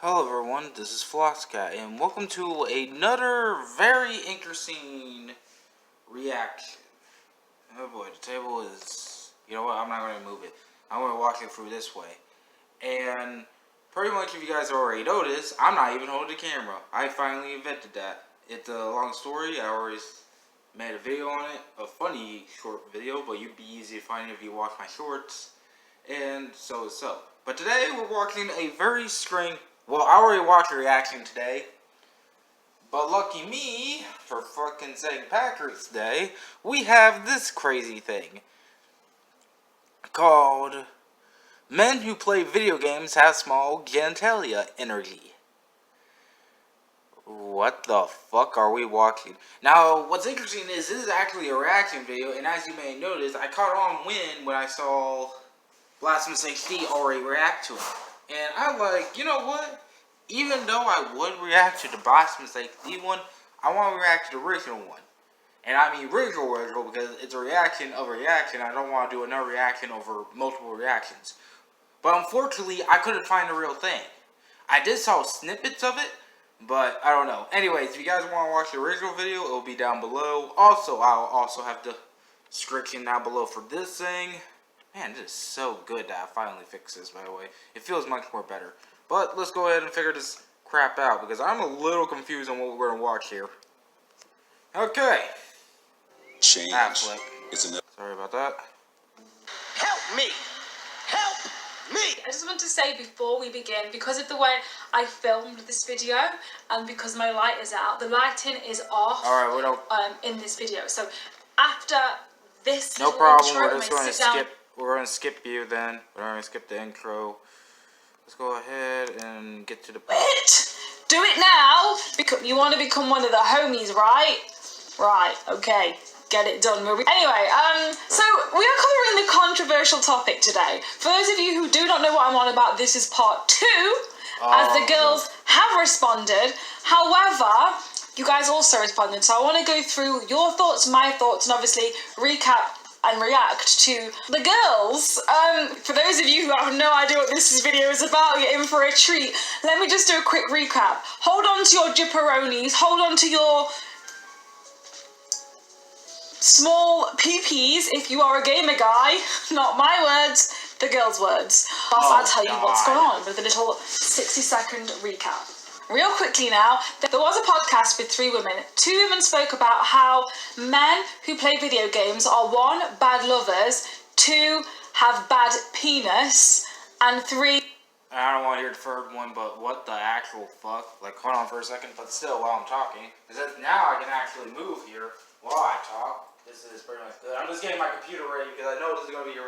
Hello everyone, this is Flosscat, and welcome to another very interesting reaction. Oh boy, the table is... You know what, I'm not going to move it. I'm going to walk it through this way. And pretty much if you guys already noticed, I'm not even holding the camera. I finally invented that. It's a long story, I already made a video on it. A funny short video, but you'd be easy to find if you watch my shorts. And so. But today we're watching a very strange... Well, I already watched a reaction today, but lucky me, for fucking St. Patrick's Day, we have this crazy thing called Men Who Play Video Games Have Small Genitalia Energy. What the fuck are we watching? Now, what's interesting is this is actually a reaction video, and as you may notice, I caught on when I saw Blasphemous HD already react to it. And I'm like, you know what? Even though I would react to the Blasphemous HD one, I want to react to the original one. And I mean original because it's a reaction of a reaction. I don't want to do another reaction over multiple reactions. But unfortunately, I couldn't find the real thing. I did saw snippets of it, but I don't know. Anyways, if you guys want to watch the original video, it will be down below. Also, I'll also have the description down below for this thing. Man, this is so good that I finally fixed this, by the way. It feels much more better. But let's go ahead and figure this crap out, because I'm a little confused on what we're going to watch here. Okay. Change. Sorry about that. Help me! Help me! I just want to say before we begin, because of the way I filmed this video, and because my light is out, the lighting is off. Alright, we don't... in this video. So after this no problem, intro, we're just going to skip... We're going to skip you then. We're going to skip the intro. Let's go ahead and get to the point. Do it now! You want to become one of the homies, right? Right, okay. Get it done. Anyway, so we are covering the controversial topic today. For those of you who do not know what I'm on about, this is part 2, as the girls have responded. However, you guys also responded, so I want to go through your thoughts, my thoughts, and obviously recap and react to the girls. For those of you who have no idea what this video is about, you're in for a treat. Let me just do a quick recap. Hold on to your jipperonis, hold on to your small peepees if you are a gamer guy. Not my words, the girls' words. I'll tell you what's going on with a little 60-second recap. Real quickly now, there was a podcast with 3 women. 2 women spoke about how men who play video games are 1, bad lovers, 2, have bad penis, and 3... I don't want to hear the third one, but what the actual fuck? Like, hold on for a second, but still, while I'm talking, because now I can actually move here while I talk. This is pretty much good. I'm just getting my computer ready, because I know this is going to be a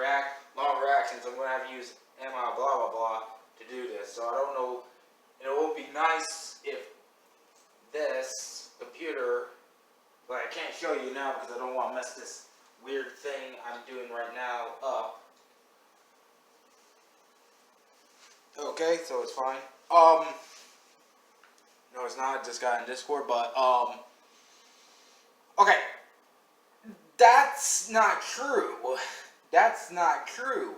long reaction, so I'm going to have to use blah blah blah to do this, so I don't know. It would be nice if this computer, but I can't show you now because I don't want to mess this weird thing I'm doing right now up. Okay, so it's fine. No, it's not. I just got in Discord, but okay. That's not true. That's not true.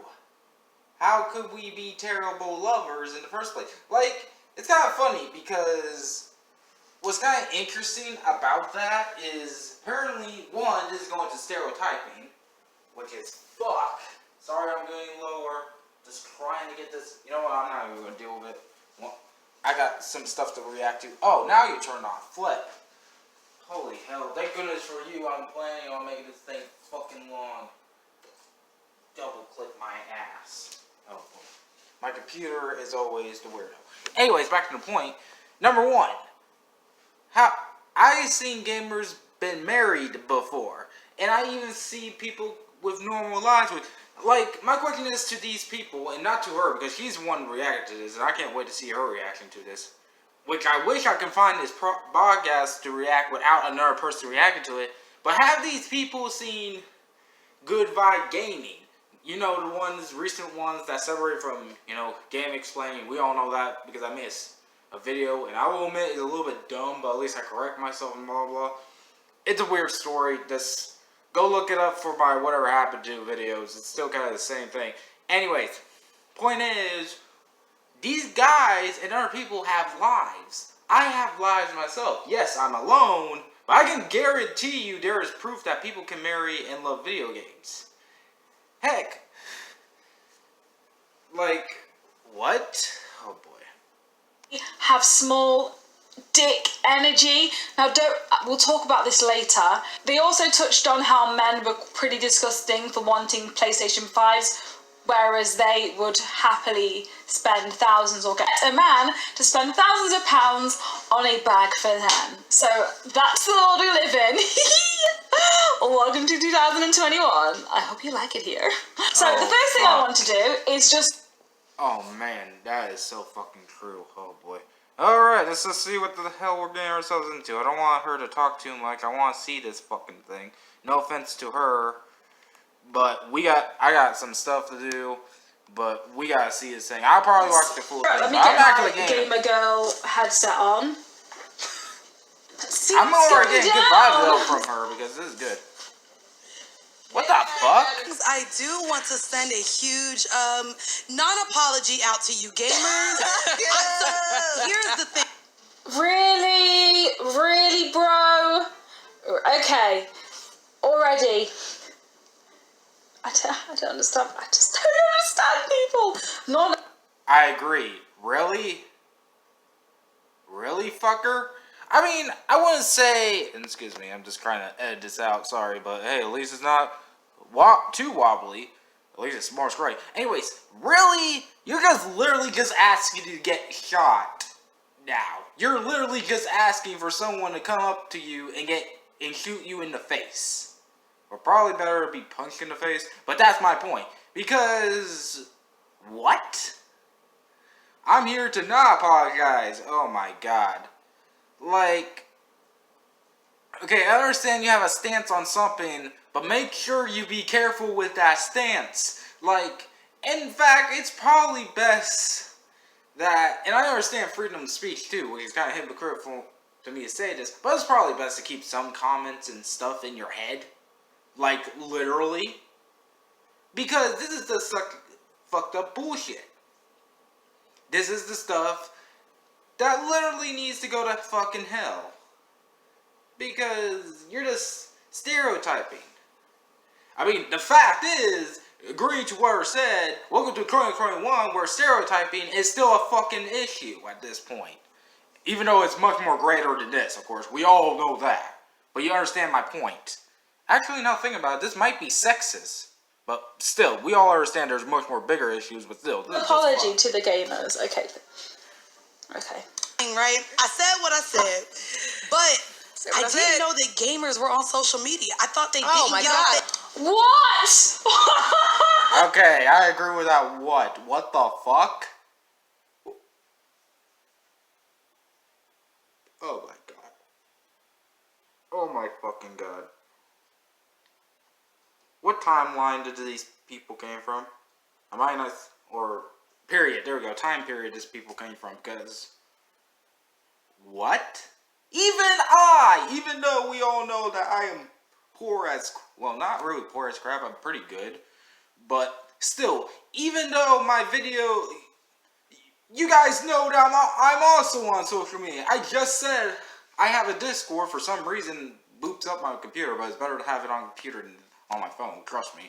How could we be terrible lovers in the first place? Like, it's kind of funny because what's kind of interesting about that is apparently, one, this is going to stereotyping, which is fuck. Sorry I'm getting lower. Just trying to get this. You know what? I'm not even going to deal with it. Well, I got some stuff to react to. Oh, now you turned off. Flip. Holy hell. Thank goodness for you. I'm planning on making this thing fucking long. Double click my ass. Oh, my computer is always the weirdo. Anyways, back to the point. Number 1, how I've seen gamers been married before, and I even see people with normal lives. Like, my question is to these people, and not to her, because she's the one reacting to this, and I can't wait to see her reaction to this. Which I wish I could find this podcast to react without another person reacting to it. But have these people seen Good Vibe Gaming? You know, the ones, recent ones that separate from, you know, Game Explained. We all know that because I missed a video. And I will admit it's a little bit dumb, but at least I correct myself and blah, blah. It's a weird story. Just go look it up for my Whatever Happened To videos. It's still kind of the same thing. Anyways, point is, these guys and other people have lives. I have lives myself. Yes, I'm alone, but I can guarantee you there is proof that people can marry and love video games. Heck, like, what? Oh boy. Have small dick energy. Now, we'll talk about this later. They also touched on how men were pretty disgusting for wanting PlayStation 5s, whereas they would happily spend thousands or get a man to spend thousands of pounds on a bag for them. So that's the world we live in. Welcome to 2021. I hope you like it here. So the first thing I want to do is just... Oh man, that is so fucking true. Oh boy. Alright, let's just see what the hell we're getting ourselves into. I don't want her to talk too much. I want to see this fucking thing. No offense to her, but I got some stuff to do, but we gotta see this thing. I'll probably watch the full thing. Let me get my Gamer Girl headset on. I'm already getting good vibes though from her because this is good. What the fuck? I do want to send a huge non-apology out to you gamers. So here's the thing. Really, bro? Okay, already. I don't understand. I just don't understand people. I agree. Really? Really, fucker? I mean, I wouldn't say... And excuse me, I'm just trying to edit this out. Sorry, but hey, at least it's not too wobbly. At least it's more straight. Anyways, really? You're just literally just asking to get shot now. You're literally just asking for someone to come up to you and shoot you in the face. Or probably better to be punched in the face. But that's my point. Because... What? I'm here to not apologize. Oh my god. Like, okay, I understand you have a stance on something, but make sure you be careful with that stance. Like, in fact, it's probably best that, and I understand freedom of speech too, which is kind of hypocritical to me to say this, but it's probably best to keep some comments and stuff in your head. Like, literally. Because this is the fucked up bullshit. This is the stuff that literally needs to go to fucking hell. Because you're just stereotyping. I mean, the fact is, agreeing to what I said, welcome to 2021, where stereotyping is still a fucking issue at this point. Even though it's much more greater than this, of course. We all know that. But you understand my point. Actually, now thinking about it, this might be sexist. But still, we all understand there's much more bigger issues, but still. Apology to the gamers. Okay. Right? I said what I said, but I didn't know that gamers were on social media. I thought they didn't get off it. What? Okay, I agree with that. What the fuck? Oh my god. Oh my fucking god. What timeline did these people came from? Or period. There we go. Time period these people came from. Because what? Even though we all know that I am poor as, well, not really poor as crap. I'm pretty good. But still, even though my video, you guys know that I'm also on social media. I just said I have a Discord for some reason. Boops up my computer, but it's better to have it on computer than on my phone, trust me.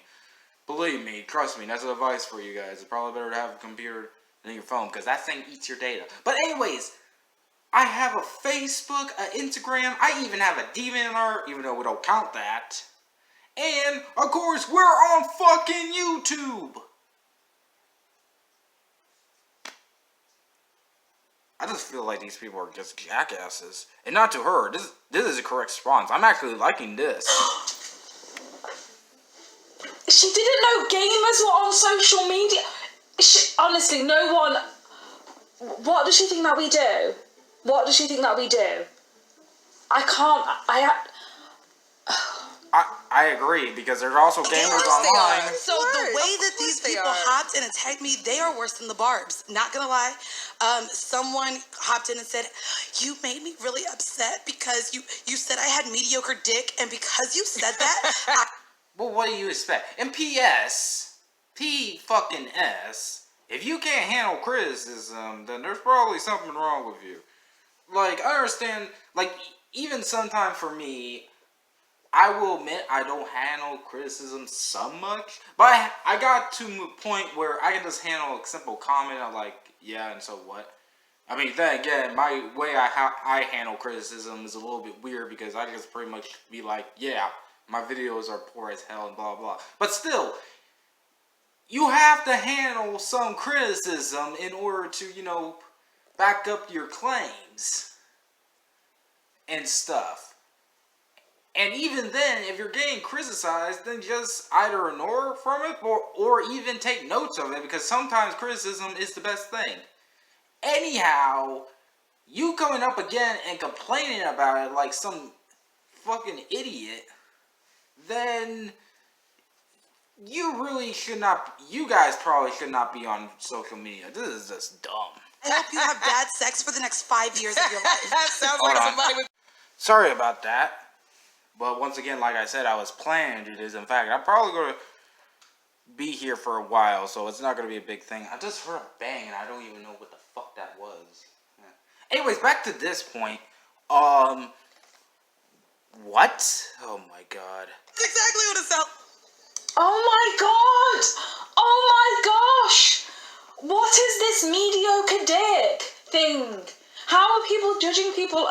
Believe me, trust me, that's an advice for you guys. It's probably better to have a computer than your phone, because that thing eats your data. But anyways, I have a Facebook, an Instagram, I even have a DeviantArt, even though we don't count that. And, of course, we're on fucking YouTube! I just feel like these people are just jackasses. And not to her, this is a correct response. I'm actually liking this. She didn't know gamers were on social media. Honestly, no one... What does she think that we do? What does she think that we do? I can't... I agree, because there's also gamers online. So the way that these people hopped in and tagged me, they are worse than the Barbs. Not gonna lie. Someone hopped in and said, you made me really upset because you said I had mediocre dick, and because you said that, Well, what do you expect? And P.S. P fucking S. if you can't handle criticism, then there's probably something wrong with you. Like, I understand, like, even sometimes for me, I will admit I don't handle criticism so much, but I got to a point where I can just handle a simple comment of like, yeah, and so what? I mean, then again, my way I handle criticism is a little bit weird because I just pretty much be like, yeah, my videos are poor as hell and blah blah. But still, you have to handle some criticism in order to, you know, back up your claims and stuff. And even then, if you're getting criticized, then just either ignore from it or even take notes of it, because sometimes criticism is the best thing. Anyhow, you coming up again and complaining about it like some fucking idiot, then you really should not, you guys probably should not be on social media. This is just dumb. I hope you have bad sex for the next 5 years of your life. That sounds Hold like on. somebody with. Sorry about that. But once again, like I said, I was planning to do this. In fact, I'm probably going to be here for a while, so it's not going to be a big thing. I just heard a bang, and I don't even know what the fuck that was. Yeah. Anyways, back to this point. What? Oh my god. That's exactly what it sounds. Oh my god! Oh my gosh! What is this mediocre dick thing? How are people judging people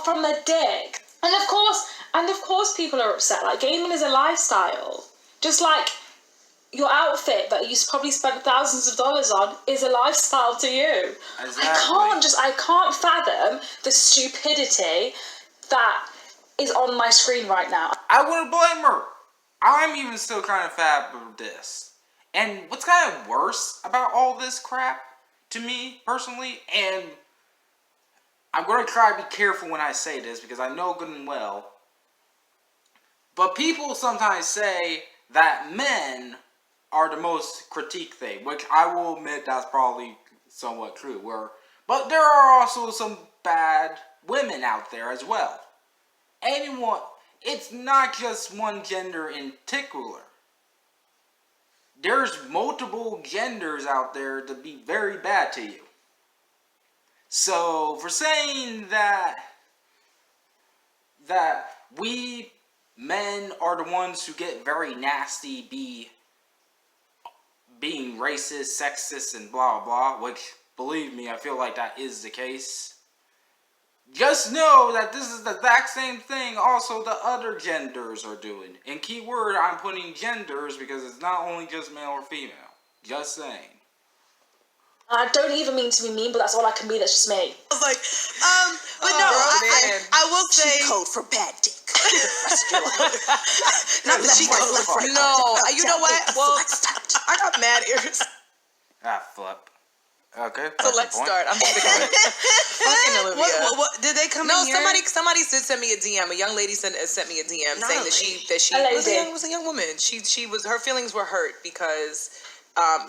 from their dick? And of course people are upset. Like, gaming is a lifestyle. Just like your outfit that you probably spent thousands of dollars on is a lifestyle to you. Exactly. I can't fathom the stupidity that is on my screen right now. I wouldn't blame her. I'm even still kind of fat with this. And what's kind of worse about all this crap, to me, personally, and I'm going to try to be careful when I say this, because I know good and well, but people sometimes say that men are the most critique thing, which I will admit that's probably somewhat true. But there are also some bad women out there as well. It's not just one gender in particular. There's multiple genders out there to be very bad to you. So for saying that we men are the ones who get very nasty, being racist, sexist, and blah blah, which, believe me, I feel like that is the case. Just know that this is the exact same thing also the other genders are doing. And keyword, I'm putting genders because it's not only just male or female. Just saying. I don't even mean to be mean, but that's all I can be. That's just me. I was like, but no, I will say. Cheat code for bad dick. Not the cheat code. No, you know what? Well, I got mad ears. Flip. Okay. So let's start. I'm sticking with it. Fucking Olivia. What did they come No, in here? somebody did send me a DM. A young lady sent me a DM saying that she was a young woman. She was, her feelings were hurt because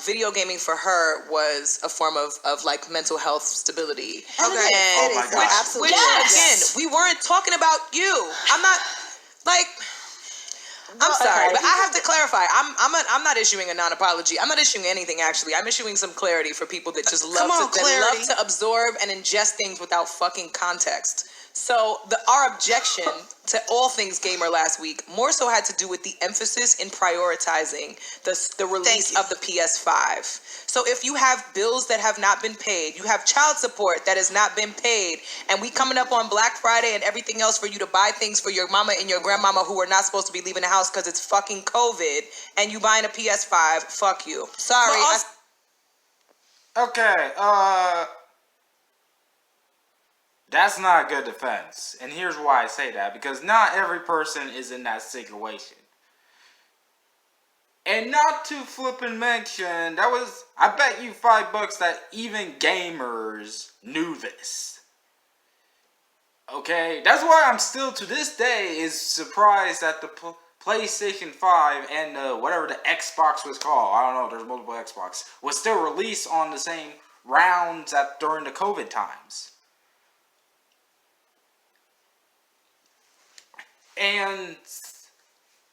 video gaming for her was a form of like mental health stability. Okay. And Oh my God. Absolutely. which Yes. again, we weren't talking about you. I'm not like. I'm sorry, okay. but I have to clarify. I'm not issuing a non-apology. I'm not issuing anything actually. I'm issuing some clarity for people that just love to absorb and ingest things without fucking context. So our objection to all things gamer last week more so had to do with the emphasis in prioritizing the release of the PS5. So if you have bills that have not been paid, you have child support that has not been paid, and we coming up on Black Friday and everything else for you to buy things for your mama and your grandmama who are not supposed to be leaving the house because it's fucking COVID, and you buying a PS5, fuck you. Sorry. Okay, that's not a good defense. And here's why I say that. Because not every person is in that situation. And not to flip and mention, I bet you $5 that even gamers knew this. Okay? That's why I'm still, to this day, is surprised that the PlayStation 5 and whatever the Xbox was called, I don't know, there's multiple Xbox, was still released on the same rounds during the COVID times. And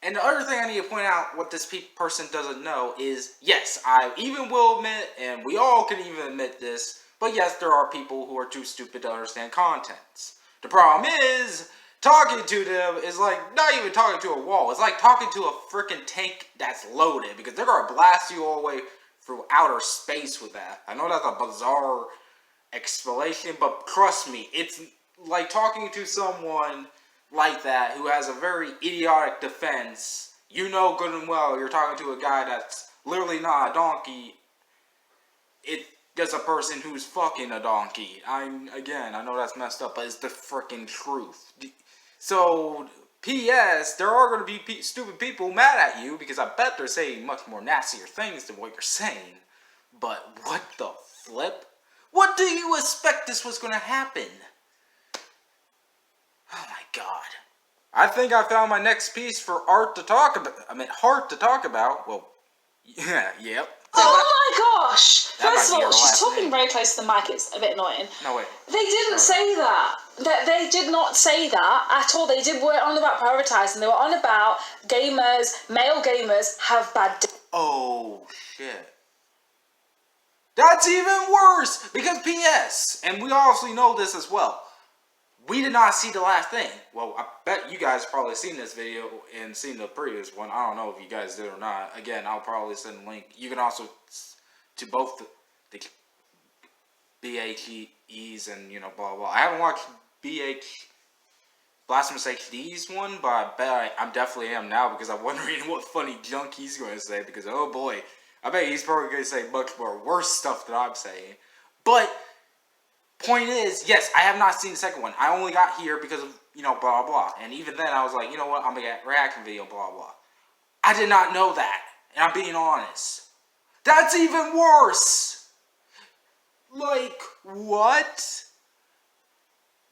And the other thing I need to point out, what this person doesn't know is, yes, I even will admit, and we all can even admit this, but yes, there are people who are too stupid to understand contents. The problem is, talking to them is like not even talking to a wall. It's like talking to a freaking tank that's loaded, because they're gonna blast you all the way through outer space with that. I know that's a bizarre explanation, but trust me, it's like talking to someone like that who has a very idiotic defense. You know good and well you're talking to a guy that's literally not a donkey. It's just a person who's fucking a donkey. I know that's messed up, but it's the freaking truth. So, P.S. there are going to be stupid people mad at you, because I bet they're saying much more nastier things than what you're saying. But what the flip? What do you expect this was going to happen? Oh my god. I think I found my next piece for art to talk about. Heart to talk about. Well, yeah, yep. Oh my gosh! That First of might be all, your she's last talking name. very close to the mic. It's a bit annoying. No, wait. They didn't say that. They did not say that at all. They weren't on about prioritizing. They were on about male gamers have bad days. Oh, shit. That's even worse! Because P.S., and we obviously know this as well, we did not see the last thing. Well, I bet you guys probably seen this video and seen the previous one. I don't know if you guys did or not. Again, I'll probably send a link. You can also, to both the BHEs and, blah, blah. I haven't watched Blasphemous HD's one, but I bet I definitely am now, because I'm wondering what funny junk he's going to say, because, oh boy, I bet he's probably going to say much more worse stuff than I'm saying. But point is, yes, I have not seen the second one. I only got here because of, blah, blah. And even then, I was like, you know what, I'm going to get a reaction video, blah, blah. I did not know that. And I'm being honest. That's even worse. Like, what?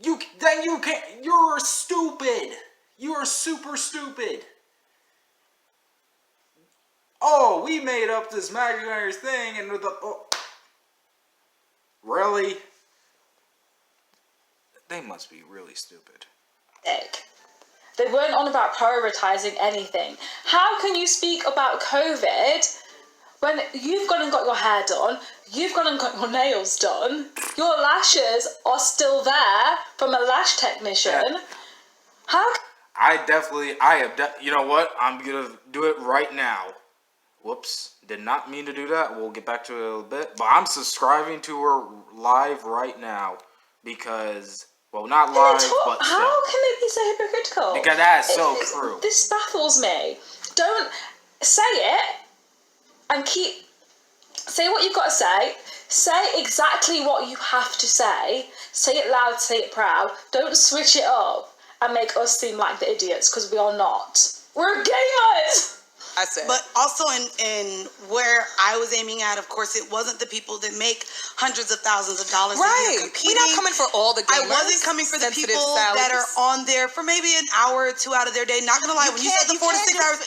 You can't, you're stupid. You are super stupid. Oh, we made up this imaginary thing and really? They must be really stupid. They weren't on about prioritizing anything. How can you speak about COVID when you've gone and got your hair done, you've gone and got your nails done, your lashes are still there from a lash technician? Yeah. How? You know what? I'm gonna do it right now. Whoops, did not mean to do that. We'll get back to it in a little bit. But I'm subscribing to her live right now because, well, not live, but still. How can they be so hypocritical? Because that is so true. This baffles me. Don't say it and say what you've got to say. Say exactly what you have to say. Say it loud, say it proud. Don't switch it up and make us seem like the idiots, because we are not. We're gamers! I said. But also in where I was aiming at, of course, it wasn't the people that make hundreds of thousands of dollars a year competing. We're not coming for all the gamers. I wasn't coming for the people that are on there for maybe an hour or two out of their day. Not gonna lie, when you said the 4 to 6 hours,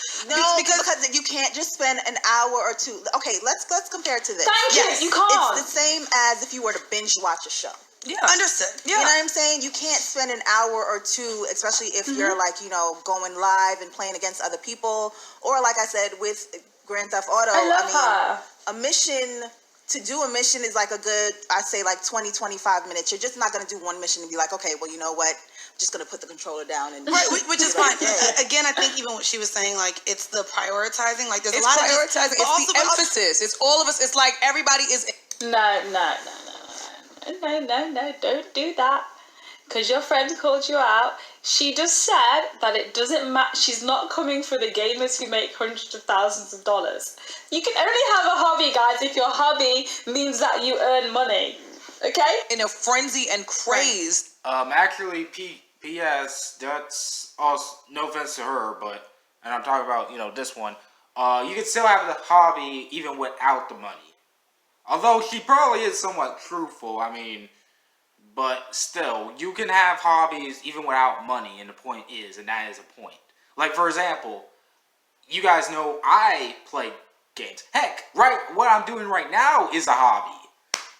because you can't just spend an hour or two. Okay, let's compare it to this. Thank you. You can't. It's the same as if you were to binge watch a show. Yeah. Understood. Yeah. You know what I'm saying? You can't spend an hour or two, especially if you're like, going live and playing against other people. Or like I said, with Grand Theft Auto, a mission, to do a mission is like a good, I say like 20, 25 minutes. You're just not going to do one mission and be like, okay, well, you know what? I'm just going to put the controller down. And right, which is fine. Again, I think even what she was saying, like, it's the prioritizing. Like, there's a lot of prioritizing. It's the emphasis. It's all of us. It's like everybody is. No, don't do that. Because your friend called you out. She just said that it doesn't matter. She's not coming for the gamers who make hundreds of thousands of dollars. You can only have a hobby, guys, if your hobby means that you earn money. Okay? In a frenzy and craze. Actually, P.S. That's also, no offense to her, but, and I'm talking about, this one. You can still have the hobby even without the money. Although she probably is somewhat truthful, but still, you can have hobbies even without money, and the point is, and that is a point. Like, for example, you guys know I play games. Heck, what I'm doing right now is a hobby.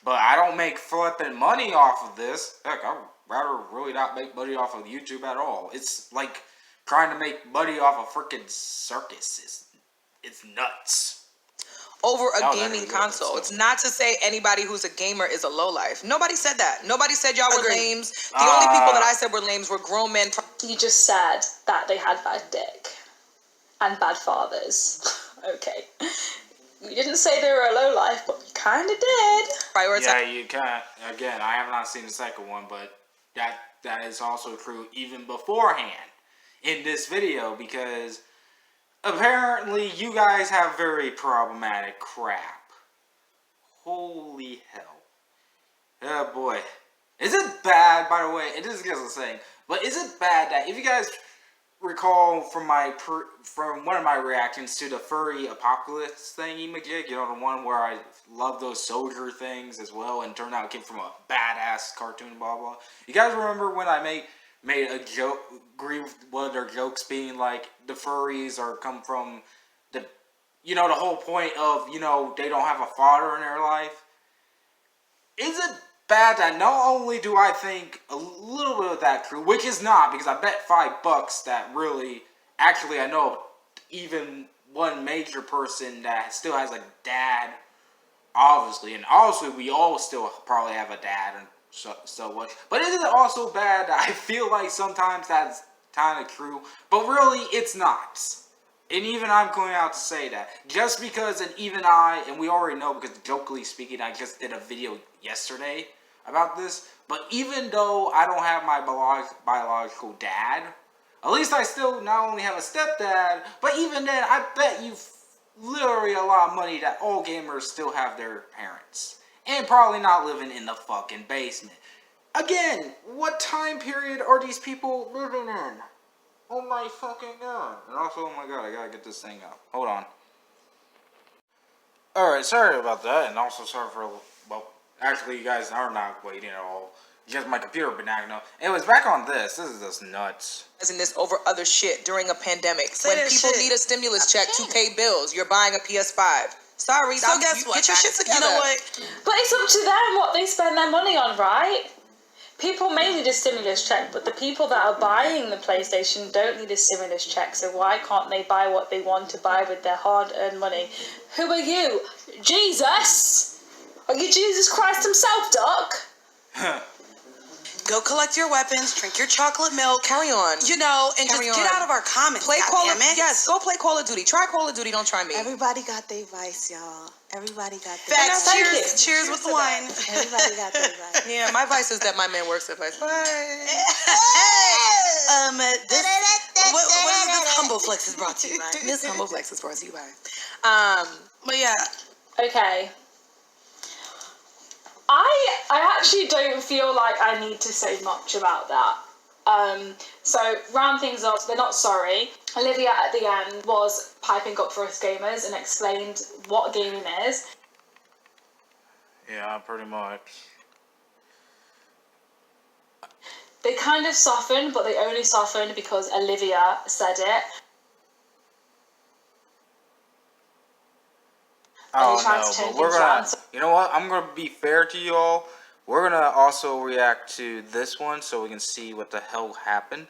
But I don't make flipping money off of this. Heck, I'd rather really not make money off of YouTube at all. It's like, trying to make money off a freaking circus. It's nuts. Over a gaming console. It's not to say anybody who's a gamer is a lowlife. Nobody said that. Nobody said y'all were lames. The only people that I said were lames were grown men. You just said that they had bad dick and bad fathers. Okay. You didn't say they were a lowlife, but you kind of did. Yeah, you can. Again, I have not seen the second one, but that is also true even beforehand in this video, because apparently you guys have very problematic crap. Holy hell. Oh boy. Is it bad, by the way, and this is just a saying, but is it bad that, if you guys recall from one of my reactions to the furry apocalypse thingy majig, you know, the one where I love those soldier things as well, and turned out it came from a badass cartoon, blah blah. You guys remember when I made a joke, agree with one of their jokes being like the furries are come from the, you know, the whole point of, you know, they don't have a father in their life? Is it bad that not only do I think a little bit of that true, which is not, because I bet $5 that really, actually I know even one major person that still has a dad, obviously, and obviously we all still probably have a dad and so what, but isn't it also bad that I feel like sometimes that's kind of true, but really it's not. And even I'm going out to say that, just because, and even and we already know, because jokingly speaking, I just did a video yesterday about this, but even though I don't have my biological dad, at least I still not only have a stepdad, but even then, I bet you literally a lot of money that all gamers still have their parents, and probably not living in the fucking basement. Again, what time period are these people living in? Oh my fucking god. And also, oh my god, I gotta get this thing up. Hold on. Alright, sorry about that, and also sorry for, well, actually you guys are not waiting at all. Just my computer, but now you know. Anyways, back on this. This is just nuts. In this over other shit during a pandemic. When people need a stimulus check to pay bills, you're buying a PS5. Sorry, so guess what? Get your shit together. You know what? But it's up to them what they spend their money on, right? People may need a stimulus check, but the people that are buying the PlayStation don't need a stimulus check, so why can't they buy what they want to buy with their hard-earned money? Who are you? Jesus? Are you Jesus Christ himself, Doc? Go collect your weapons, drink your chocolate milk. Carry on. You know, and just get out of our comments. Play Call of Duty. Yes, go play Call of Duty. Try Call of Duty, don't try me. Everybody got their vice, y'all. Everybody got their vice. Facts. Cheers with the wine. Everybody got their vice. Yeah, my vice is that my man works at Vice. Bye. What is this Humble Flex is brought to you by? This Humble Flex is brought to you by. But yeah. Okay. I actually don't feel like I need to say much about that. So round things up, they're not sorry. Olivia at the end was piping up for us gamers and explained what gaming is. Yeah, pretty much. They kind of softened, but they only softened because Olivia said it. Oh no, but we're gonna, you know what, I'm gonna be fair to you all. We're gonna also react to this one so we can see what the hell happened.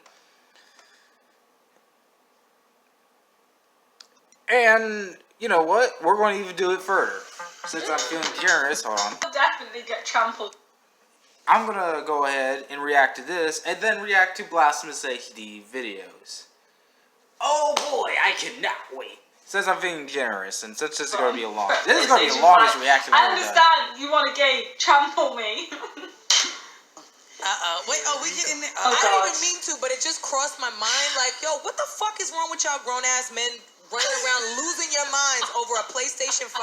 And, you know what, we're going to even do it further. Since I'm feeling generous, hold on. I'll definitely get trampled. I'm gonna go ahead and react to this, and then react to Blasphemous HD videos. Oh boy, I cannot wait. Since I'm feeling generous, and since this is going to be a long... This is going to be the longest reaction I I've ever done. understand you want a gay trample me. Wait, we getting there? Oh, I God. didn't even mean to, but it just crossed my mind. Like, yo, what the fuck is wrong with y'all grown-ass men running around losing your minds over a PlayStation 5?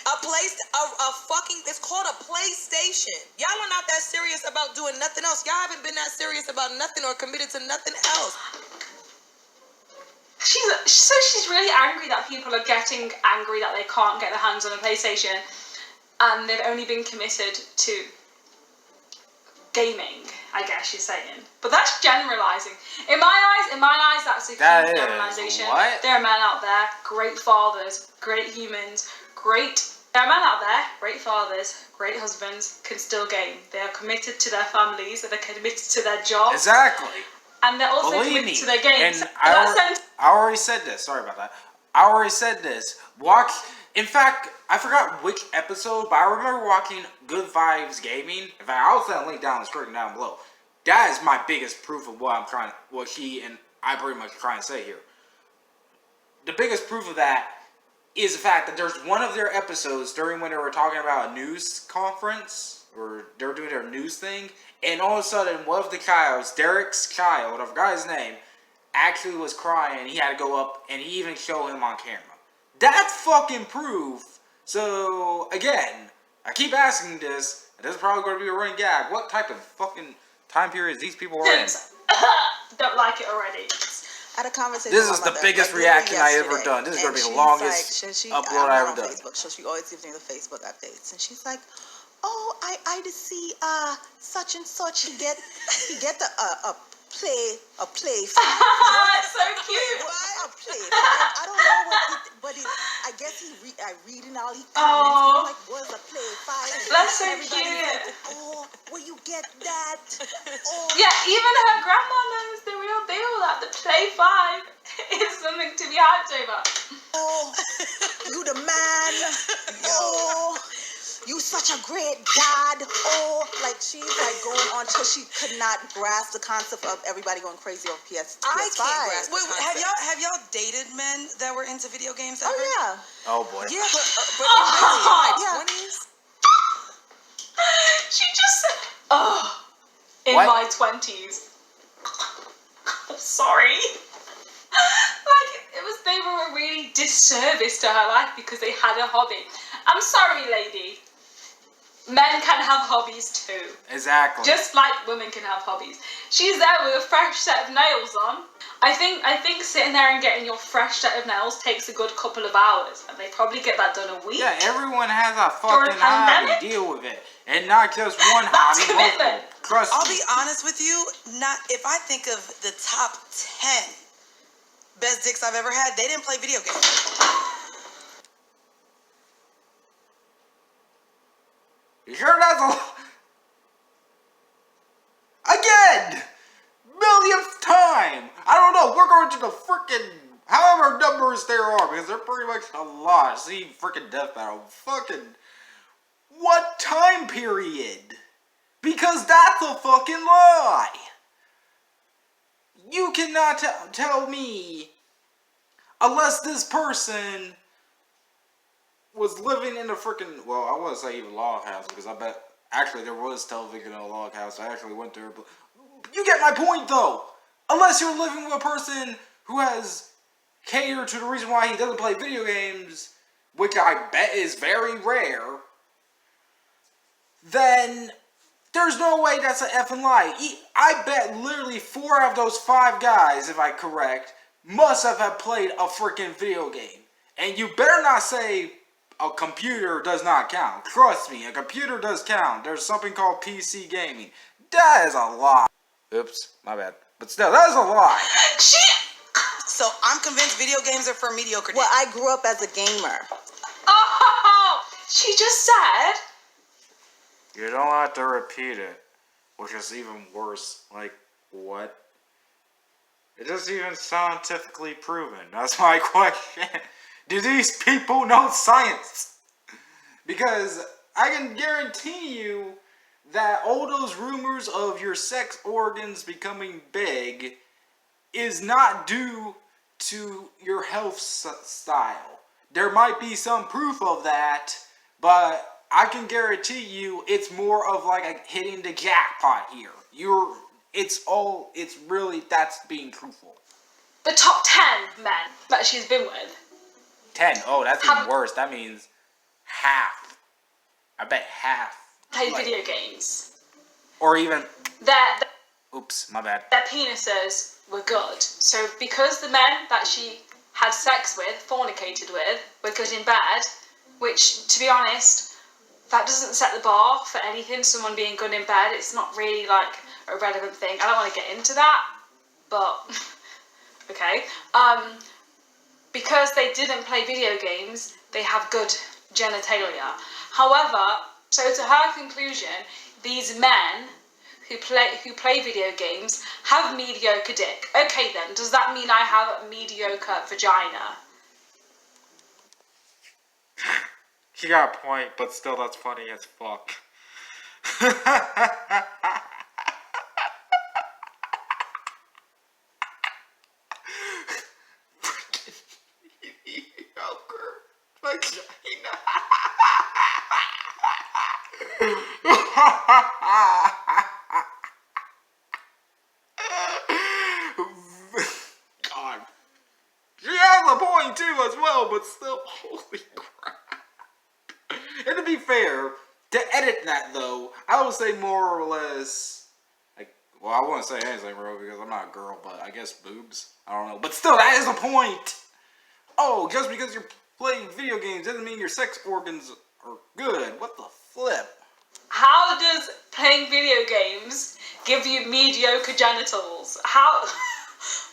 A fucking... It's called a PlayStation. Y'all are not that serious about doing nothing else. Y'all haven't been that serious about nothing or committed to nothing else. She's really angry that people are getting angry that they can't get their hands on a PlayStation, and they've only been committed to gaming, I guess she's saying. But that's generalising. In my eyes, that's a huge generalisation. What? There are men out there, great fathers, great humans, there are men out there, great fathers, great husbands, can still game. They are committed to their families, and they're committed to their jobs. Exactly. and they're also Believe committed me, to their games. and I already said this. Sorry about that. I already said this. In fact, I forgot which episode, but I remember watching Good Vibes Gaming. In fact, I'll send a link down the screen down below. That is my biggest proof of what he and I pretty much trying to say here. The biggest proof of that is the fact that there's one of their episodes during when they were talking about a news conference, or they're doing their news thing, and all of a sudden one of the childs, Derek's child, I forgot his name, actually was crying. He had to go up and he even showed him on camera. That's fucking proof. So again, I keep asking this, and this is probably going to be a running gag. What type of fucking time periods these people are in? Don't like it already. I had a conversation. This is the biggest reaction I ever done. This is going to be the longest upload I ever done. Facebook, so she always gives me the Facebook updates, and she's like, "Oh, I just see such and such. He get a play. That's so cute. A play. I don't know but I guess I reading all these comments. I'm like, what's a play 5? That's so Everybody's cute. like, oh, where you get that? Oh. Yeah, even her grandma knows the real deal that the play 5 is something to be hyped over. Oh, you the man. Oh, you such a great dad. Oh, like she's like going on till she could not grasp the concept of everybody going crazy over PS5. I can't grasp. Wait, have y'all dated men that were into video games ever? Oh yeah. Oh boy. Yeah, but in my 20s. She just said, in What? my 20s. I'm sorry. Like, they were a really disservice to her life because they had a hobby. I'm sorry, lady. Men can have hobbies too. Exactly. Just like women can have hobbies. She's there with a fresh set of nails on. I think sitting there and getting your fresh set of nails takes a good couple of hours, and they probably get that done a week. Yeah, everyone has a During fucking a pandemic? hobby. Deal with it, and not just one That's hobby. commitment. Trust I'll me. be honest with you. Not if I think of the top 10 best dicks I've ever had, they didn't play video games. You sure that's again, millionth time? I don't know. We're going to the freaking however numbers there are because they're pretty much a lot. See, freaking death battle. Fucking what time period? Because that's a fucking lie. You cannot tell me unless this person was living in a freaking, well, I wouldn't say even log house because I bet actually there was television in a log house. I actually went there, but you get my point though. Unless you're living with a person who has catered to the reason why he doesn't play video games, which I bet is very rare, then there's no way that's an effing lie. I bet literally 4 of those 5 guys, if I'm correct, must have played a freaking video game. And you better not say a computer does not count. Trust me, a computer does count. There's something called PC gaming. That is a lie. Oops, my bad. But still, that is a lie. So I'm convinced video games are for mediocre. Well, I grew up as a gamer. Oh, she just said. You don't have to repeat it, which is even worse. Like, what? It isn't even scientifically proven. That's my question. Do these people know science? Because I can guarantee you that all those rumors of your sex organs becoming big is not due to your health style. There might be some proof of that, but I can guarantee you it's more of like a hitting the jackpot here. It's really, that's being truthful. The top 10 men that she's been with. 10. Oh, that's even worse. That means half. I bet half. Play video games. Or even. Oops, my bad. Their penises were good. So because the men that she had sex with, fornicated with, were good in bed, which, to be honest, that doesn't set the bar for anything, someone being good in bed. It's not really like a relevant thing. I don't want to get into that, but okay. Because they didn't play video games, they have good genitalia. However, so to her conclusion, these men who play video games have mediocre dick. Okay then, does that mean I have a mediocre vagina? She got a point, but still, that's funny as fuck. Mediocre vagina. God. She has a point too as well, but still, holy crap. And to be fair, to edit that though, I would say more or less, like, well, I wouldn't say anything, bro, because I'm not a girl, but I guess boobs. I don't know, but still, that is a point. Oh, just because you're playing video games doesn't mean your sex organs are good. What the flip? How does playing video games give you mediocre genitals? How?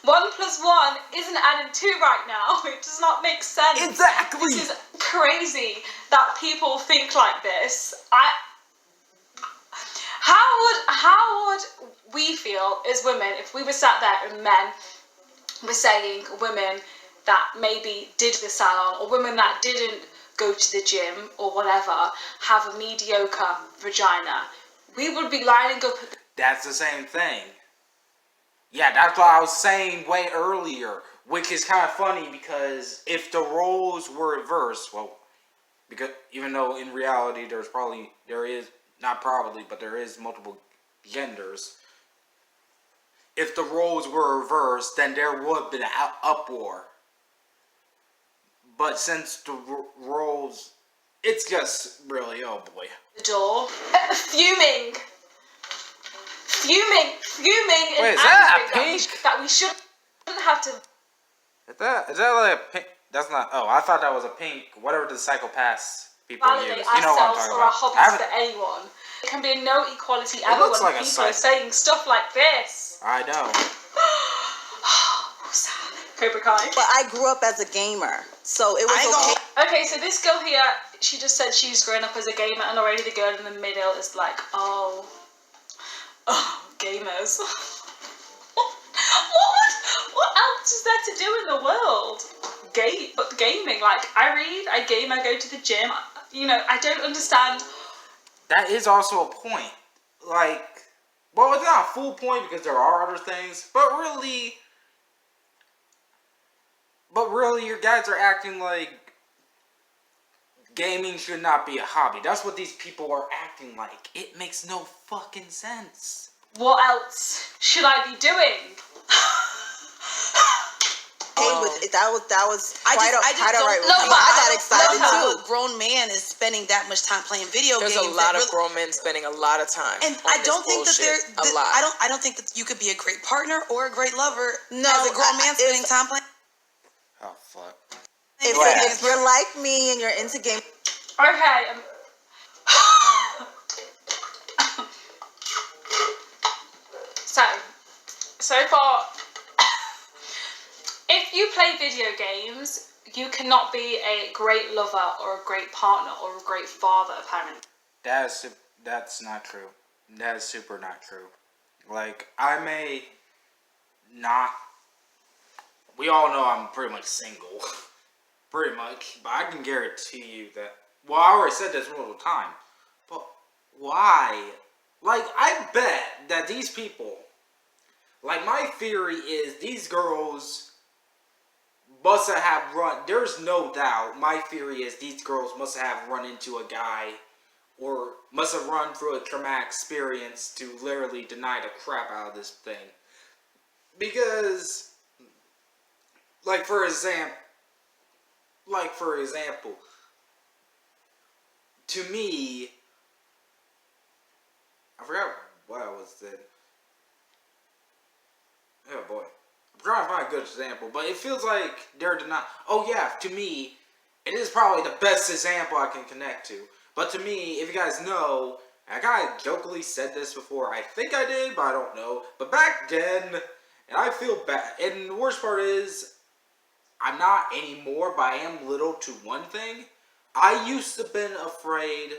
1 + 1 isn't adding 2 right now. It does not make sense. Exactly. This is crazy that people think like this. How would we feel as women if we were sat there and men were saying women that maybe did the salon or women that didn't go to the gym or whatever have a mediocre vagina? We would be lining up at the... That's the same thing. Yeah, that's what I was saying way earlier, which is kind of funny because if the roles were reversed, well, because even though in reality there is multiple genders. If the roles were reversed, then there would have been an uproar. But since the roles, it's just really, oh boy. The door, fuming, Wait, and is that angry pink? that we shouldn't have to. Is that like a pink? That's not. Oh, I thought that was a pink. Whatever the psychopaths people Validate use. You know what I'm ourselves talking or our about. hobbies for anyone. There can be no equality ever looks when like a people are psych- saying stuff like this. I know. Cobra Kai. But I grew up as a gamer, so it was okay. Okay, so this girl here, she just said she's grown up as a gamer, and already the girl in the middle is like, oh, gamers. What else is there to do in the world? But gaming. Like, I read, I game, I go to the gym. You know, I don't understand. That is also a point. Like, well, it's not a full point because there are other things, but really, you guys are acting like gaming should not be a hobby. That's what these people are acting like. It makes no fucking sense. What else should I be doing? That was quite I alright. don't I got excited too. A grown man is spending that much time playing video games. There's a lot of grown men spending a lot of time. And I don't think that a lot. I don't think that you could be a great partner or a great lover No, as a grown man spending time playing. Oh fuck. If you're like me and you're into games, Okay. So far, if you play video games, you cannot be a great lover or a great partner or a great father, apparently. That's not true. That is super not true. Like, I may not... We all know I'm pretty much single. Pretty much. But I can guarantee you that... Well, I already said this multiple times. But why? Like, I bet that these people... Like, my theory is these girls must have run... There's no doubt. My theory is these girls must have run into a guy or must have run through a traumatic experience to literally deny the crap out of this thing. Because, like, for example, to me, I forgot what I was saying. Oh boy. I'm trying to find a good example, but it feels like they're denying. Oh yeah, to me, it is probably the best example I can connect to. But to me, if you guys know, I kind of jokingly said this before. I think I did, but I don't know. But back then, and I feel bad. And the worst part is, I'm not anymore, but I am little to one thing. I used to been afraid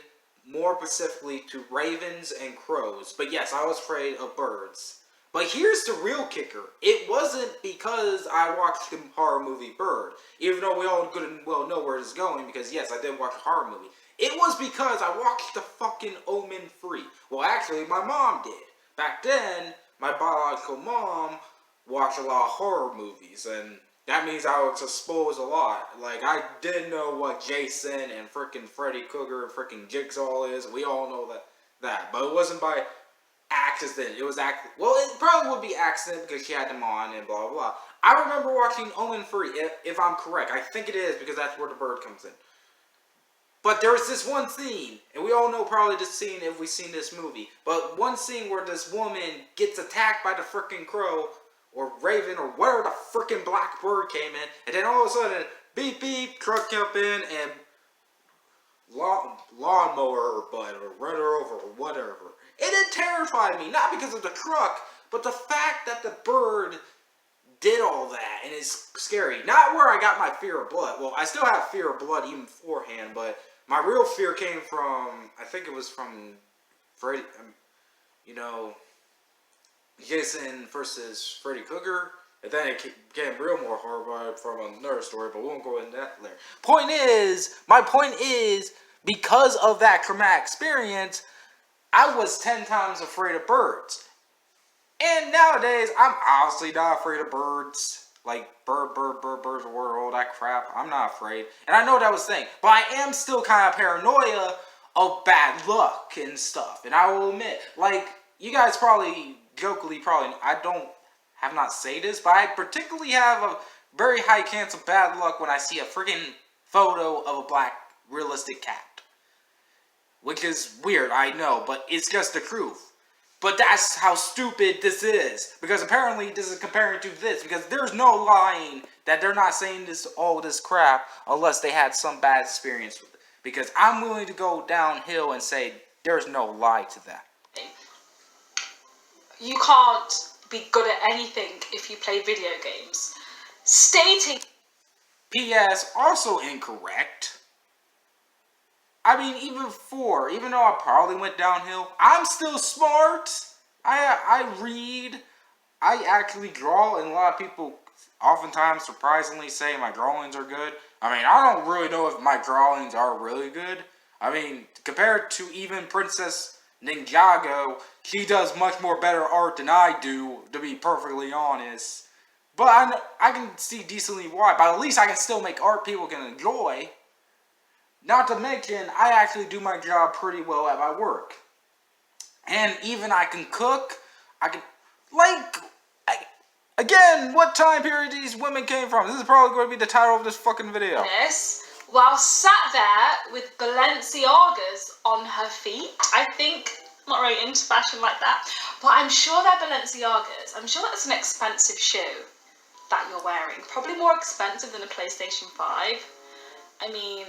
more specifically to ravens and crows. But yes, I was afraid of birds. But here's the real kicker. It wasn't because I watched the horror movie Bird, even though we all good and well know where it's going, because yes, I did watch a horror movie. It was because I watched the fucking Omen 3. Well, actually, my mom did. Back then, my biological mom watched a lot of horror movies, and that means I was exposed a lot. Like, I did know what Jason and frickin' Freddy Krueger and frickin' Jigsaw is. We all know that. But it wasn't by accident. It was well, it probably would be accident because she had them on and blah, blah, blah. I remember watching Omen 3, if I'm correct. I think it is because that's where the bird comes in. But there was this one scene, and we all know probably this scene if we've seen this movie, but one scene where this woman gets attacked by the frickin' crow, or raven, or whatever the frickin' black bird came in, and then all of a sudden, beep beep, truck jump in, and lawnmower her butt, or run her over, or whatever. It terrified me, not because of the truck, but the fact that the bird did all that, and it's scary. Not where I got my fear of blood. Well, I still have fear of blood even beforehand, but my real fear came from, I think it was from Freddy, Jason versus Freddy Krueger. And then it became real more horrible from another story, but we won't go into that later. My point is, because of that traumatic experience, I was 10 times afraid of birds. And nowadays, I'm honestly not afraid of birds. Like, birds of war, all that crap. I'm not afraid. And I know that was the thing. But I am still kind of paranoia of bad luck and stuff. And I will admit, like, you guys probably, jokingly, have not say this, but I particularly have a very high chance of bad luck when I see a friggin' photo of a black, realistic cat. Which is weird, I know, but it's just the truth. But that's how stupid this is. Because apparently this is comparing to this. Because there's no lying that they're not saying all this crap unless they had some bad experience with it. Because I'm willing to go downhill and say there's no lie to that. You can't be good at anything if you play video games. Stating P.S. also incorrect. I mean, even though I probably went downhill, I'm still smart. I read. I actually draw, and a lot of people oftentimes surprisingly say my drawings are good. I mean, I don't really know if my drawings are really good. I mean, compared to even Princess Ninjago, she does much more better art than I do, to be perfectly honest. But I can see decently why. But at least I can still make art people can enjoy. Not to mention, I actually do my job pretty well at my work. And even I can cook. Again, what time period these women came from? This is probably going to be the title of this fucking video. While sat there with Balenciagas on her feet. I think, I'm not really into fashion like that, but I'm sure they're Balenciagas. I'm sure that's an expensive shoe that you're wearing. Probably more expensive than a PlayStation 5. I mean,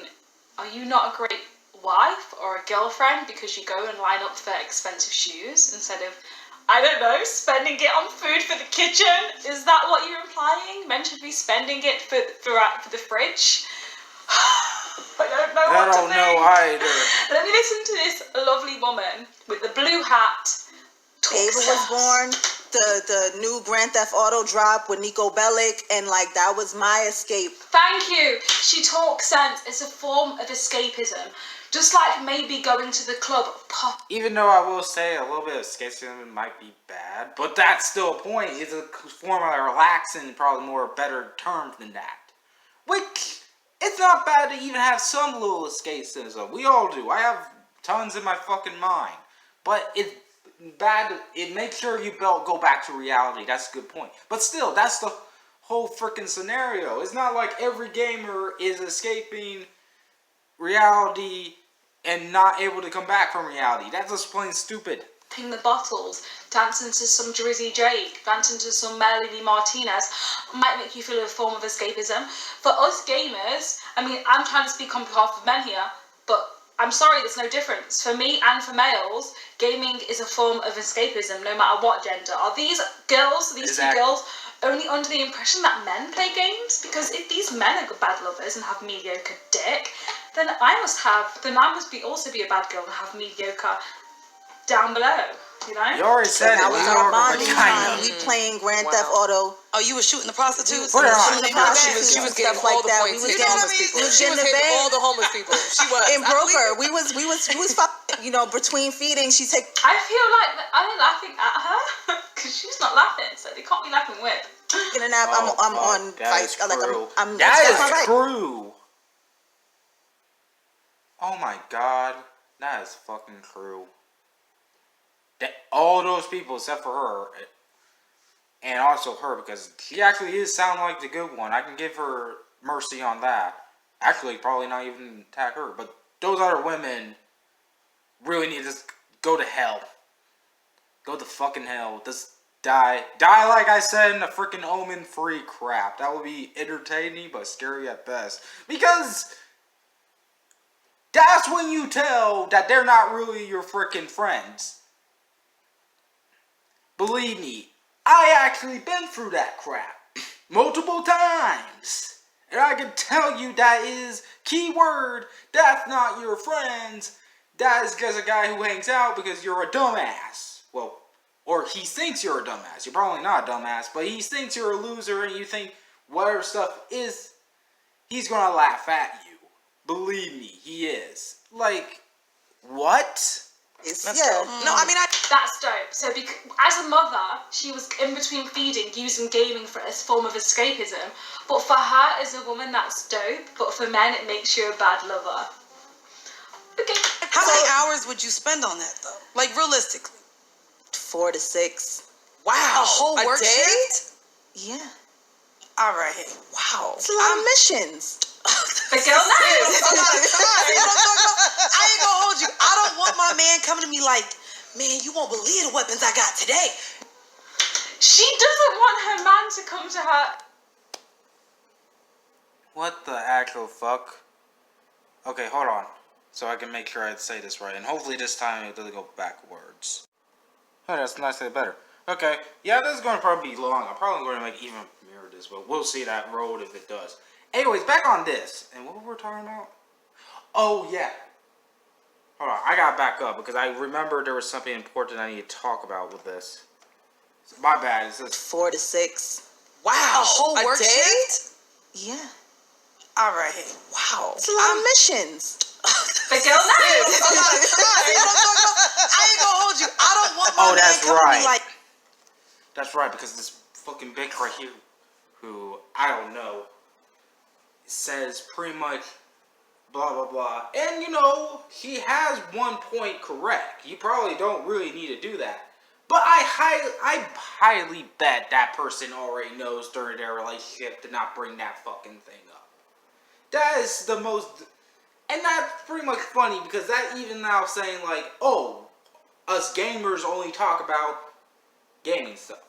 are you not a great wife or a girlfriend because you go and line up for expensive shoes instead of, I don't know, spending it on food for the kitchen? Is that what you're implying? Men should be spending it for the fridge? I don't know what to think. I don't know either. Let me listen to this lovely woman with the blue hat. Ava was born. The new Grand Theft Auto drop with Nico Bellic, and like that was my escape. Thank you. She talks sense. It's a form of escapism. Just like maybe going to the club. Even though I will say a little bit of escapism might be bad, but that's still a point. It's a form of relaxing, probably more better term than that. Which, it's not bad to even have some little escapism. We all do. I have tons in my fucking mind. But it's bad. It makes sure you go back to reality. That's a good point. But still, that's the whole freaking scenario. It's not like every gamer is escaping reality and not able to come back from reality. That's just plain stupid. Ping the bottles, dancing to some Drizzy Drake, dancing to some Melody Martinez might make you feel a form of escapism. For us gamers, I mean, I'm trying to speak on behalf of men here, but I'm sorry, there's no difference. For me and for males, gaming is a form of escapism, no matter what gender. Are these girls, these two girls, only under the impression that men play games? Because if these men are bad lovers and have mediocre dick, then I must also be a bad girl to have mediocre down below, you know? You already said Now it. it's You our are bonding vagina. time. We playing Grand Theft Auto. Oh, you was shooting the prostitutes? Put it on. Shooting the prostitutes She and was getting stuff all like the that. points We was hitting getting, homeless people. we was She getting was the hitting bed. all the homeless people. She was. And broke her. We was you know, between feeding, she take. I feel like I'm laughing at her because she's not laughing, so they can't be laughing with. In a nap, I'm on that fight. is Like true. I'm That that's my is right. true. Oh my god, that is fucking true. That all those people except for her, and also her, because she actually is sound like the good one. I can give her mercy on that. Actually, probably not even attack her, but those other women really need to just go to hell. Go to fucking hell. Just die. Die like I said in a freaking Omen-free crap. That would be entertaining, but scary at best. Because that's when you tell that they're not really your freaking friends. Believe me, I actually been through that crap multiple times. And I can tell you that is, keyword, that's not your friends. That is just a guy who hangs out because you're a dumbass. Well, or he thinks you're a dumbass. You're probably not a dumbass, but he thinks you're a loser and you think whatever stuff is, he's gonna laugh at you. Believe me, he is. Like, what? Yeah. No, I mean, That's dope. So, as a mother, she was in between feeding, using gaming for a form of escapism. But for her, as a woman, that's dope. But for men, it makes you a bad lover. Okay. How many hours would you spend on that, though? Like, realistically? 4 to 6. wow. A whole work day? shift? Yeah. All right. Wow. It's a lot of missions. The girl knows. I ain't gonna hold you. I don't want my man coming to me like, man, you won't believe the weapons I got today. She doesn't want her man to come to her. What the actual fuck? Okay, hold on. So I can make sure I say this right. And hopefully this time it doesn't go backwards. Oh, that's nicely better. Okay, yeah, this is going to probably be long. I'm probably going to make even mirror this, but we'll see that road if it does. Anyways, back on this. And what were we talking about? Oh, yeah. Hold on, I gotta back up because I remember there was something important I need to talk about with this. My bad, it's just 4 to 6. Wow. A whole work day? shift? Yeah. All right. Wow. It's a lot of missions. The girl knows. I ain't gonna hold you. I don't want my man coming to me like, That's right, because this fucking bitch right here, who, I don't know, says pretty much blah blah blah. And you know, he has one point correct. You probably don't really need to do that. But I highly bet that person already knows during their relationship to not bring that fucking thing up. That is the most... And that's pretty much funny because that even now saying like, oh, us gamers only talk about gaming stuff.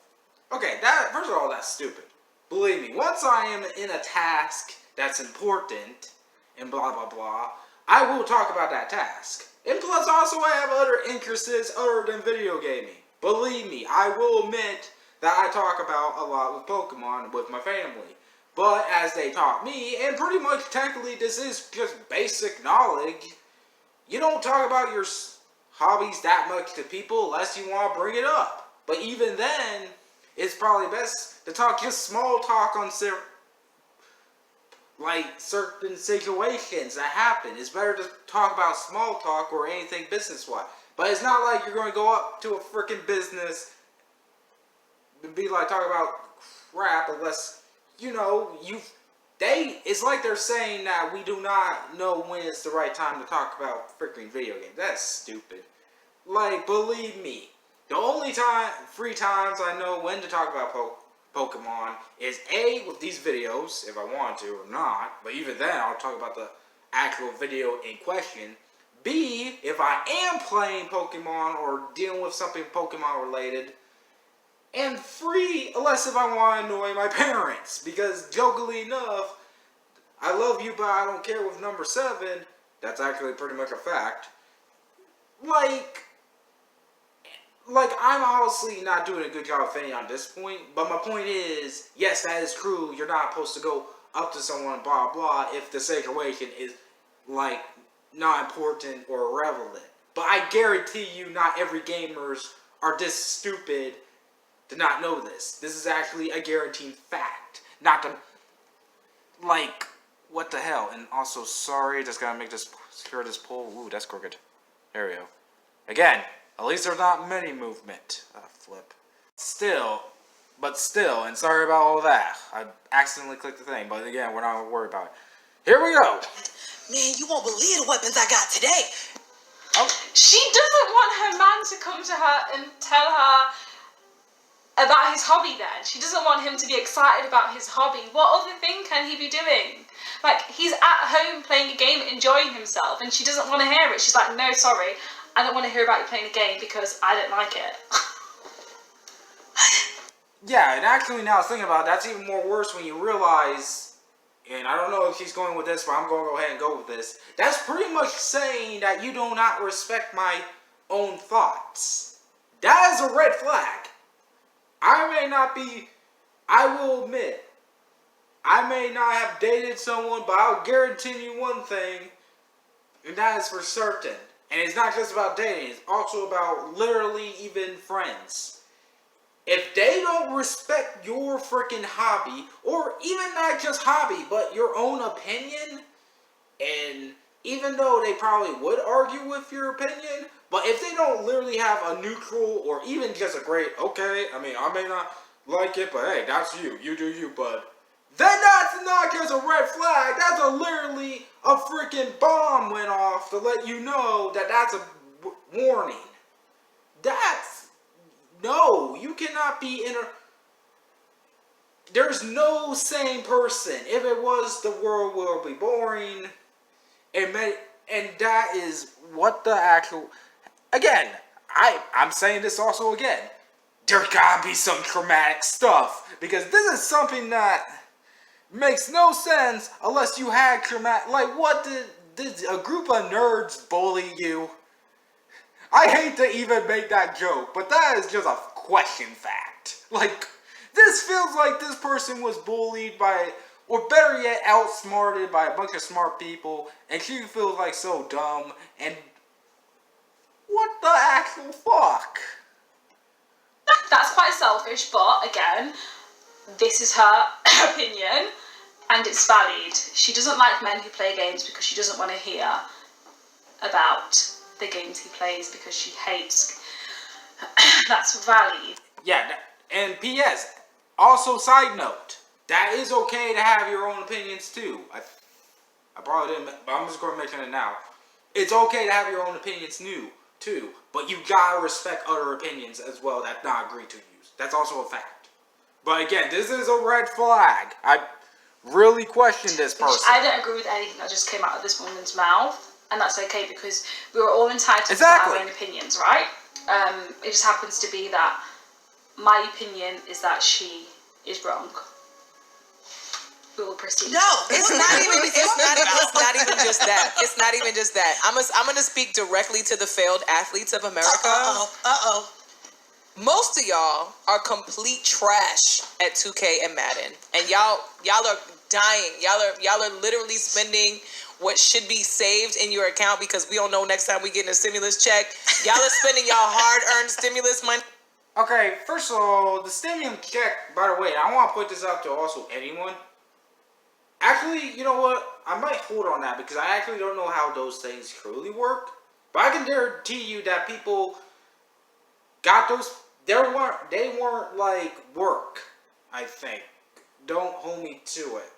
Okay, that first of all, that's stupid. Believe me, once I am in a task that's important and blah blah blah, I will talk about that task. And plus also I have other interests other than video gaming. Believe me, I will admit that I talk about a lot with Pokemon with my family. But as they taught me, and pretty much technically this is just basic knowledge, you don't talk about your hobbies that much to people unless you want to bring it up. But even then, it's probably best to talk just small talk on certain situations that happen. It's better to talk about small talk or anything business-wise. But it's not like you're going to go up to a freaking business and be like talking about crap unless, you know, it's like they're saying that we do not know when it's the right time to talk about freaking video games. That's stupid. Like, believe me, the only free times I know when to talk about Pokemon is A, with these videos, if I want to or not, but even then I'll talk about the actual video in question. B, if I am playing Pokemon or dealing with something Pokemon related. And 3, unless if I want to annoy my parents, because jokingly enough, I love you but I don't care with number 7, that's actually pretty much a fact. Like I'm honestly not doing a good job of fitting on this point, but my point is, yes, that is true, you're not supposed to go up to someone, blah, blah, if the situation is, like, not important or irrelevant. But I guarantee you not every gamers are this stupid to not know this. This is actually a guaranteed fact. Not to, like, what the hell? And also, sorry, just gotta make this, secure this pole. Ooh, that's crooked. There we go. Again, at least there's not many movement. Flip. Still, and sorry about all that. I accidentally clicked the thing, but again, we're not worried about it. Here we go. Man, you won't believe the weapons I got today. Oh. She doesn't want her man to come to her and tell her about his hobby then. She doesn't want him to be excited about his hobby. What other thing can he be doing? Like, he's at home playing a game, enjoying himself, and she doesn't want to hear it. She's like, no, sorry, I don't want to hear about you playing a game because I don't like it. Yeah, and actually now I was thinking about it, that's even more worse when you realize, and I don't know if she's going with this, but I'm going to go ahead and go with this. That's pretty much saying that you do not respect my own thoughts. That is a red flag. I will admit, I may not have dated someone, but I'll guarantee you one thing, and that is for certain. And it's not just about dating, it's also about literally even friends. If they don't respect your freaking hobby, or even not just hobby, but your own opinion, and even though they probably would argue with your opinion, but if they don't literally have a neutral or even just a great, okay, I mean, I may not like it, but hey, that's you do you, but then that's not just a red flag, that's literally a freaking bomb went off to let you know that that's a warning. No, you cannot be in a... There's no sane person. If it was, the world will be boring. And that is what the actual... Again, I'm saying this also again. There gotta be some traumatic stuff. Because this is something that makes no sense unless you had traumatic... Like, what did a group of nerds bully you? I hate to even make that joke, but that is just a question fact. Like, this feels like this person was bullied by, or better yet, outsmarted by a bunch of smart people, and she feels like so dumb, and what the actual fuck? That's quite selfish, but again, this is her opinion, and it's valid. She doesn't like men who play games because she doesn't want to hear about the games he plays because she hates. That's valid. Yeah, and P.S. Also, side note, that is okay to have your own opinions too. I probably didn't, but I'm just going to mention it now. It's okay to have your own opinions too, but you gotta respect other opinions as well that not agree to you. That's also a fact. But again, this is a red flag. I really question this person. I don't agree with anything that just came out of this woman's mouth. And that's okay because we were all entitled to our own opinions, right? It just happens to be that my opinion is that she is wrong. We will proceed. No, it's not even just that. It's not even just that. I'm gonna speak directly to the failed athletes of America. Most of y'all are complete trash at 2K and Madden, and y'all are dying. Y'all are literally spending what should be saved in your account because we don't know next time we get a stimulus check. Y'all are spending y'all hard-earned stimulus money. Okay, first of all, the stimulus check, by the way, I want to put this out to also anyone. Actually, you know what? I might hold on that because I actually don't know how those things truly work. But I can guarantee you that people got those, they weren't like work, I think. Don't hold me to it.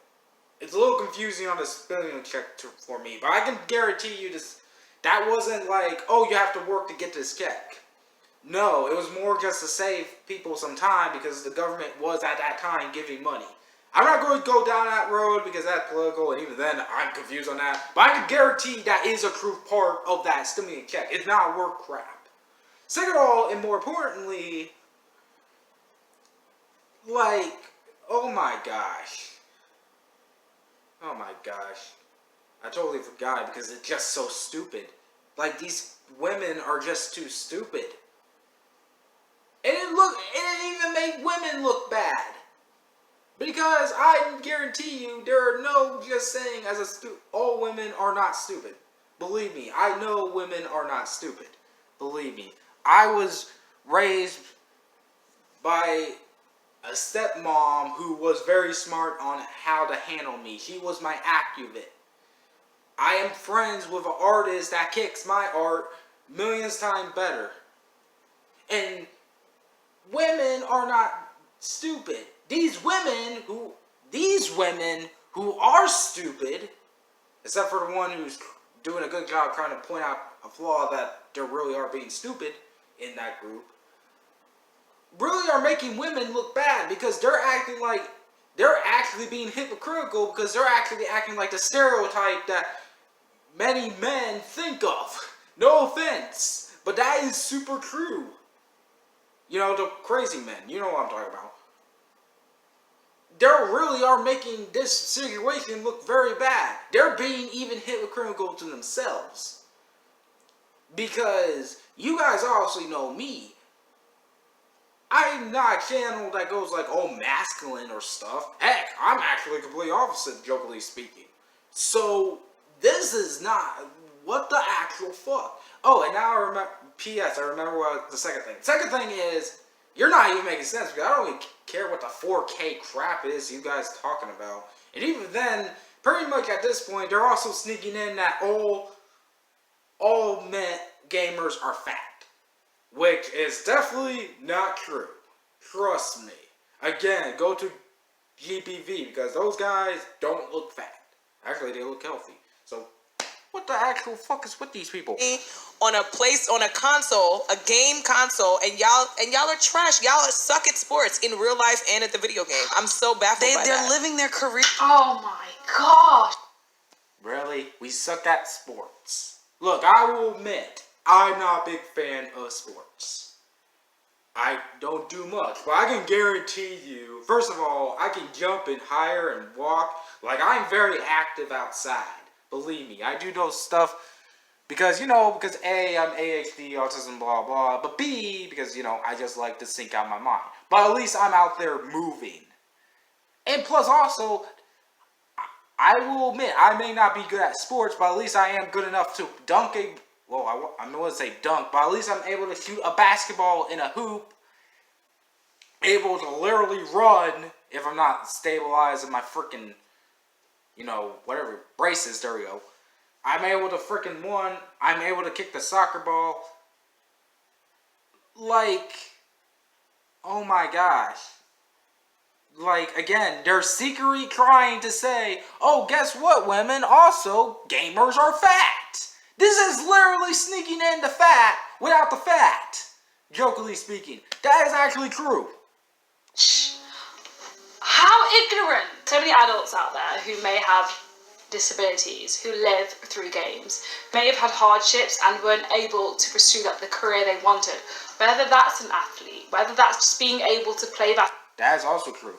It's a little confusing on the spelling check for me, but I can guarantee you this. That wasn't like, oh, you have to work to get this check. No, it was more just to save people some time because the government was at that time giving money. I'm not going to go down that road because that's political, and even then I'm confused on that. But I can guarantee that is a true part of that stimulus check. It's not work crap. Second of all, and more importantly, like, oh my gosh. Oh my gosh. I totally forgot because it's just so stupid. Like, these women are just too stupid. And it didn't even make women look bad. Because I guarantee you, there are no just saying all women are not stupid. Believe me, I know women are not stupid. Believe me. I was raised by a stepmom who was very smart on how to handle me. She was my accuvit. I am friends with an artist that kicks my art millions times better. And women are not stupid. These women who are stupid, except for the one who's doing a good job trying to point out a flaw that they really are being stupid in that group, really are making women look bad because they're actually being hypocritical because they're actually acting like the stereotype that many men think of. No offense, but that is super true. You know, the crazy men. You know what I'm talking about. They really are making this situation look very bad. They're being even hypocritical to themselves. Because you guys obviously know me. I'm not a channel that goes like all masculine or stuff. Heck, I'm actually completely opposite, jokingly speaking. So, this is not... What the actual fuck? Oh, and now I remember... P.S. I remember what the second thing. Second thing is, you're not even making sense because I don't even care what the 4K crap is you guys talking about. And even then, pretty much at this point, they're also sneaking in that all men gamers are fat. Which is definitely not true. Trust me. Again, go to GPV because those guys don't look fat. Actually, they look healthy. So, what the actual fuck is with these people? On a console, a game console, and y'all are trash. Y'all suck at sports in real life and at the video game. I'm so baffled by that. They're living their career. Oh my gosh. Really? We suck at sports. Look, I will admit, I'm not a big fan of sports. I don't do much, but I can guarantee you, first of all, I can jump and higher and walk. Like, I'm very active outside. Believe me, I do those stuff because A, I'm ADHD, autism, blah, blah, but B, because, I just like to think out my mind. But at least I'm out there moving. And plus also, I will admit, I may not be good at sports, but at least I am good enough to dunk a... Well, I'm not going to say dunk, but at least I'm able to shoot a basketball in a hoop. Able to literally run if I'm not stabilizing my freaking, whatever, braces. There we go. I'm able to freaking run. I'm able to kick the soccer ball. Like, oh my gosh. Like, again, they're secretly trying to say, oh, guess what, women? Also, gamers are fat. This is literally sneaking in the fat without the fat. Jokingly speaking. That is actually true. How ignorant. So many adults out there who may have disabilities, who live through games, may have had hardships and weren't able to pursue the career they wanted. Whether that's an athlete, whether that's just being able to play basketball. That is also true.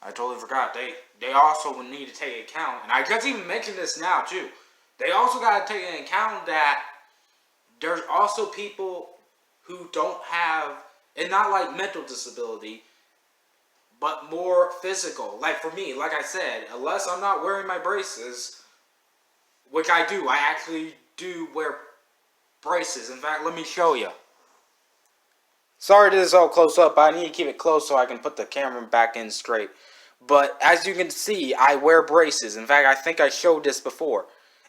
I totally forgot. They also would need to take account, and I just even mentioned this now too. They also got to take into account that there's also people who don't have, and not like mental disability, but more physical. Like for me, like I said, unless I'm not wearing my braces, which I do, I actually do wear braces. In fact, let me show you. Sorry this is all close up, but I need to keep it close so I can put the camera back in straight. But as you can see, I wear braces. In fact, I think I showed this before.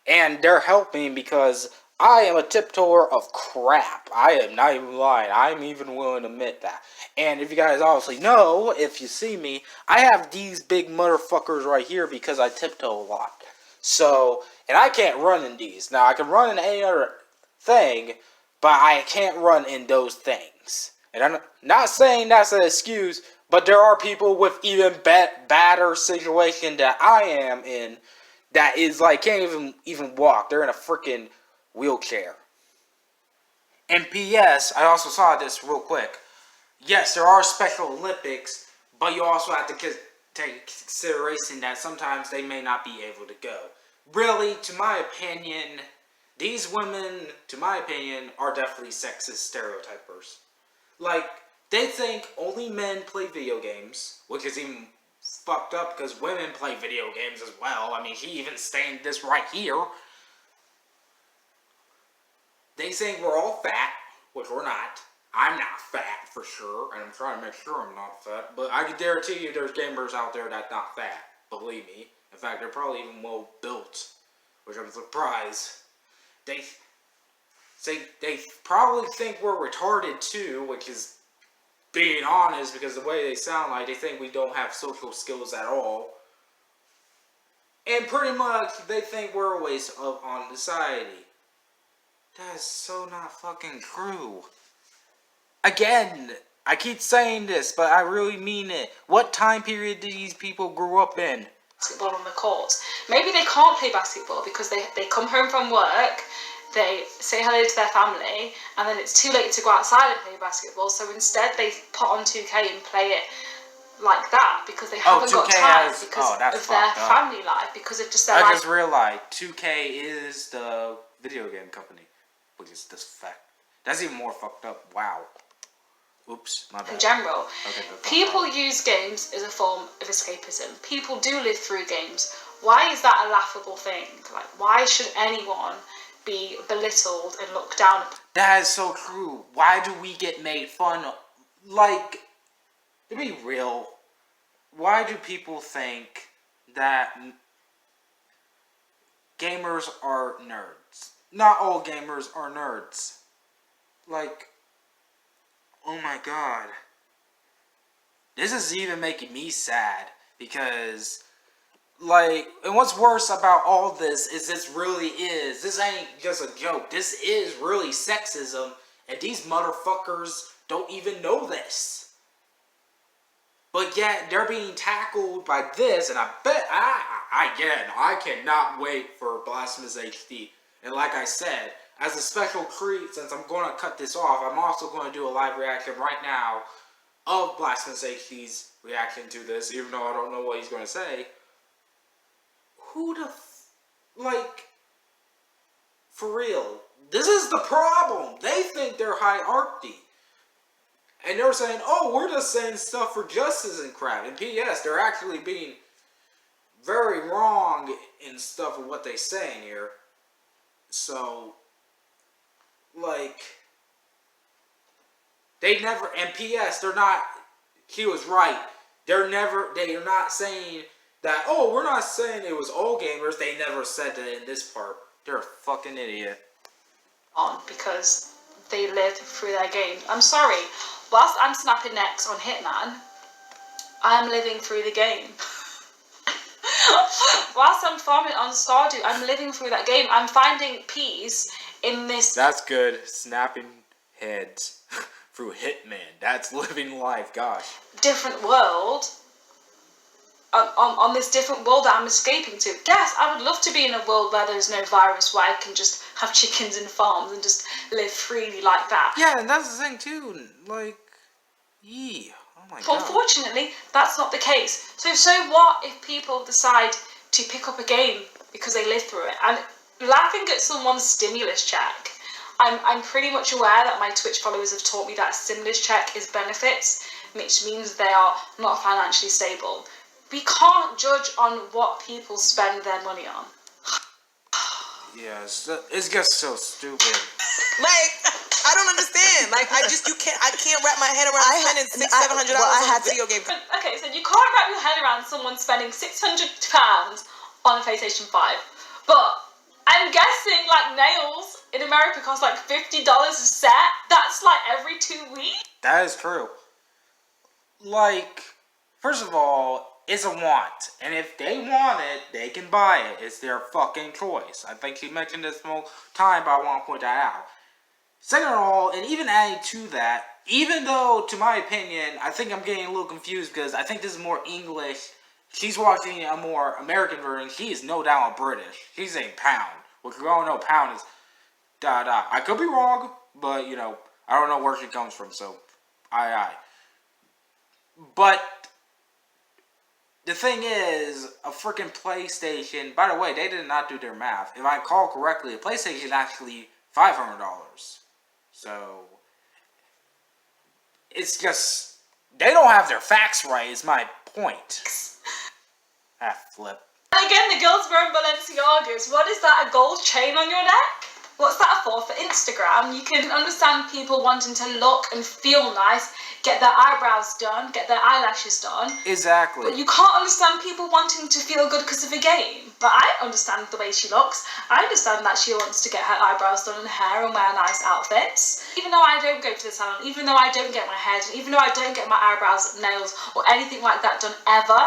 And they're helping because I am a tiptoer of crap. I am not even lying. I'm even willing to admit that. And if you guys obviously know, if you see me, I have these big motherfuckers right here because I tiptoe a lot. So, and I can't run in these. Now, I can run in any other thing, but I can't run in those things. And I'm not saying that's an excuse, but there are people with even badder situation that I am in that is like can't even walk. They're in a freaking wheelchair. And P.S. I also saw this real quick. Yes, there are Special Olympics, but you also have to take consideration that sometimes they may not be able to go. Really, to my opinion, these women, to my opinion, are definitely sexist stereotypers. Like, they think only men play video games, which is even fucked up because women play video games as well. I mean, he even stated this right here. They think we're all fat, which we're not. I'm not fat for sure, and I'm trying to make sure I'm not fat. But I can guarantee you there's gamers out there that's not fat. Believe me. In fact, they're probably even well built, which I'm surprised. They probably think we're retarded too, which is being honest, because the way they sound like, they think we don't have social skills at all. And pretty much, they think we're a waste on society. That is so not fucking true. Again, I keep saying this, but I really mean it. What time period did these people grow up in? Basketball on the court. Maybe they can't play basketball because they come home from work, they say hello to their family, and then it's too late to go outside and play basketball, so instead they put on 2K and play it like that because they haven't got time because of their family life, because of just their life. I just realized 2K is the video game company, which is this fact. That's even more fucked up. Wow. Oops, my bad. In general, okay, people use games as a form of escapism. People do live through games. Why is that a laughable thing? Like, why should anyone be belittled and looked down upon? That is so true. Why do we get made fun of? Like, to be real, why do people think that gamers are nerds? Not all gamers are nerds. Like, oh my god. This is even making me sad, because, like, and what's worse about all this is this ain't just a joke. This is really sexism, and these motherfuckers don't even know this. But yet, they're being tackled by this, and I bet, I cannot wait for Blasphemous HD. And like I said, as a special treat, since I'm going to cut this off, I'm also going to do a live reaction right now of Blasphemous HD's reaction to this, even though I don't know what he's going to say. For real, this is the problem. They think they're hierarchy. And they're saying, oh, we're just saying stuff for justice and crap. And P.S., they're actually being very wrong in stuff of what they're saying here. So, like, they never, and P.S., they're not, he was right. They are not saying that, oh, we're not saying it was all gamers. They never said that in this part. They're a fucking idiot. Because they lived through their game. I'm sorry. Whilst I'm snapping necks on Hitman, I'm living through the game. Whilst I'm farming on Stardew, I'm living through that game. I'm finding peace in this. That's good. Snapping heads through Hitman. That's living life. Gosh. Different world. On this different world that I'm escaping to. Yes, I would love to be in a world where there's no virus, where I can just have chickens and farms and just live freely like that. Yeah, and that's the thing too. Like, oh my god. Unfortunately, that's not the case. So what if people decide to pick up a game because they live through it? And laughing at someone's stimulus check, I'm pretty much aware that my Twitch followers have taught me that a stimulus check is benefits, which means they are not financially stable. We can't judge on what people spend their money on. Yeah, it's just so stupid. Like, I don't understand. Like, I can't wrap my head around spending $600-700 on a video game. Okay, so you can't wrap your head around someone spending £600 on a PlayStation 5. But I'm guessing, like, nails in America cost like $50 a set. That's like every 2 weeks. That is true. Like, first of all, it's a want. And if they want it, they can buy it. It's their fucking choice. I think she mentioned this more time, but I want to point that out. Second of all, and even adding to that, even though, to my opinion, I think I'm getting a little confused because I think this is more English. She's watching a more American version. She is no doubt British. She's saying pound. Which we all know pound is da-da. I could be wrong, but, you know, I don't know where she comes from, so aye. But the thing is, a freaking PlayStation, by the way, they did not do their math. If I recall correctly, a PlayStation is actually $500. So, it's just, they don't have their facts right, is my point. Flip. And again, the girls wearing Balenciagas. What is that, a gold chain on your neck? What's that for? For Instagram, you can understand people wanting to look and feel nice, get their eyebrows done, get their eyelashes done. Exactly. But you can't understand people wanting to feel good because of a game. But I understand the way she looks. I understand that she wants to get her eyebrows done and hair and wear nice outfits. Even though I don't go to the salon, even though I don't get my hair done, even though I don't get my eyebrows, nails, or anything like that done ever,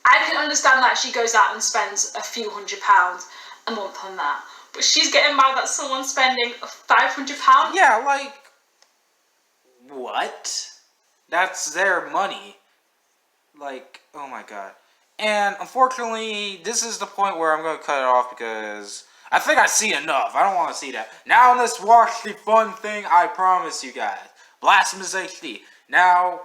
I can understand that she goes out and spends a few £100 a month on that. But she's getting mad that someone's spending £500. Yeah, like, what? That's their money. Like, oh my god. And unfortunately, this is the point where I'm going to cut it off because I think I've seen enough. I don't want to see that. Now let's watch the fun thing I promise you guys. Blasphemous HD. Now,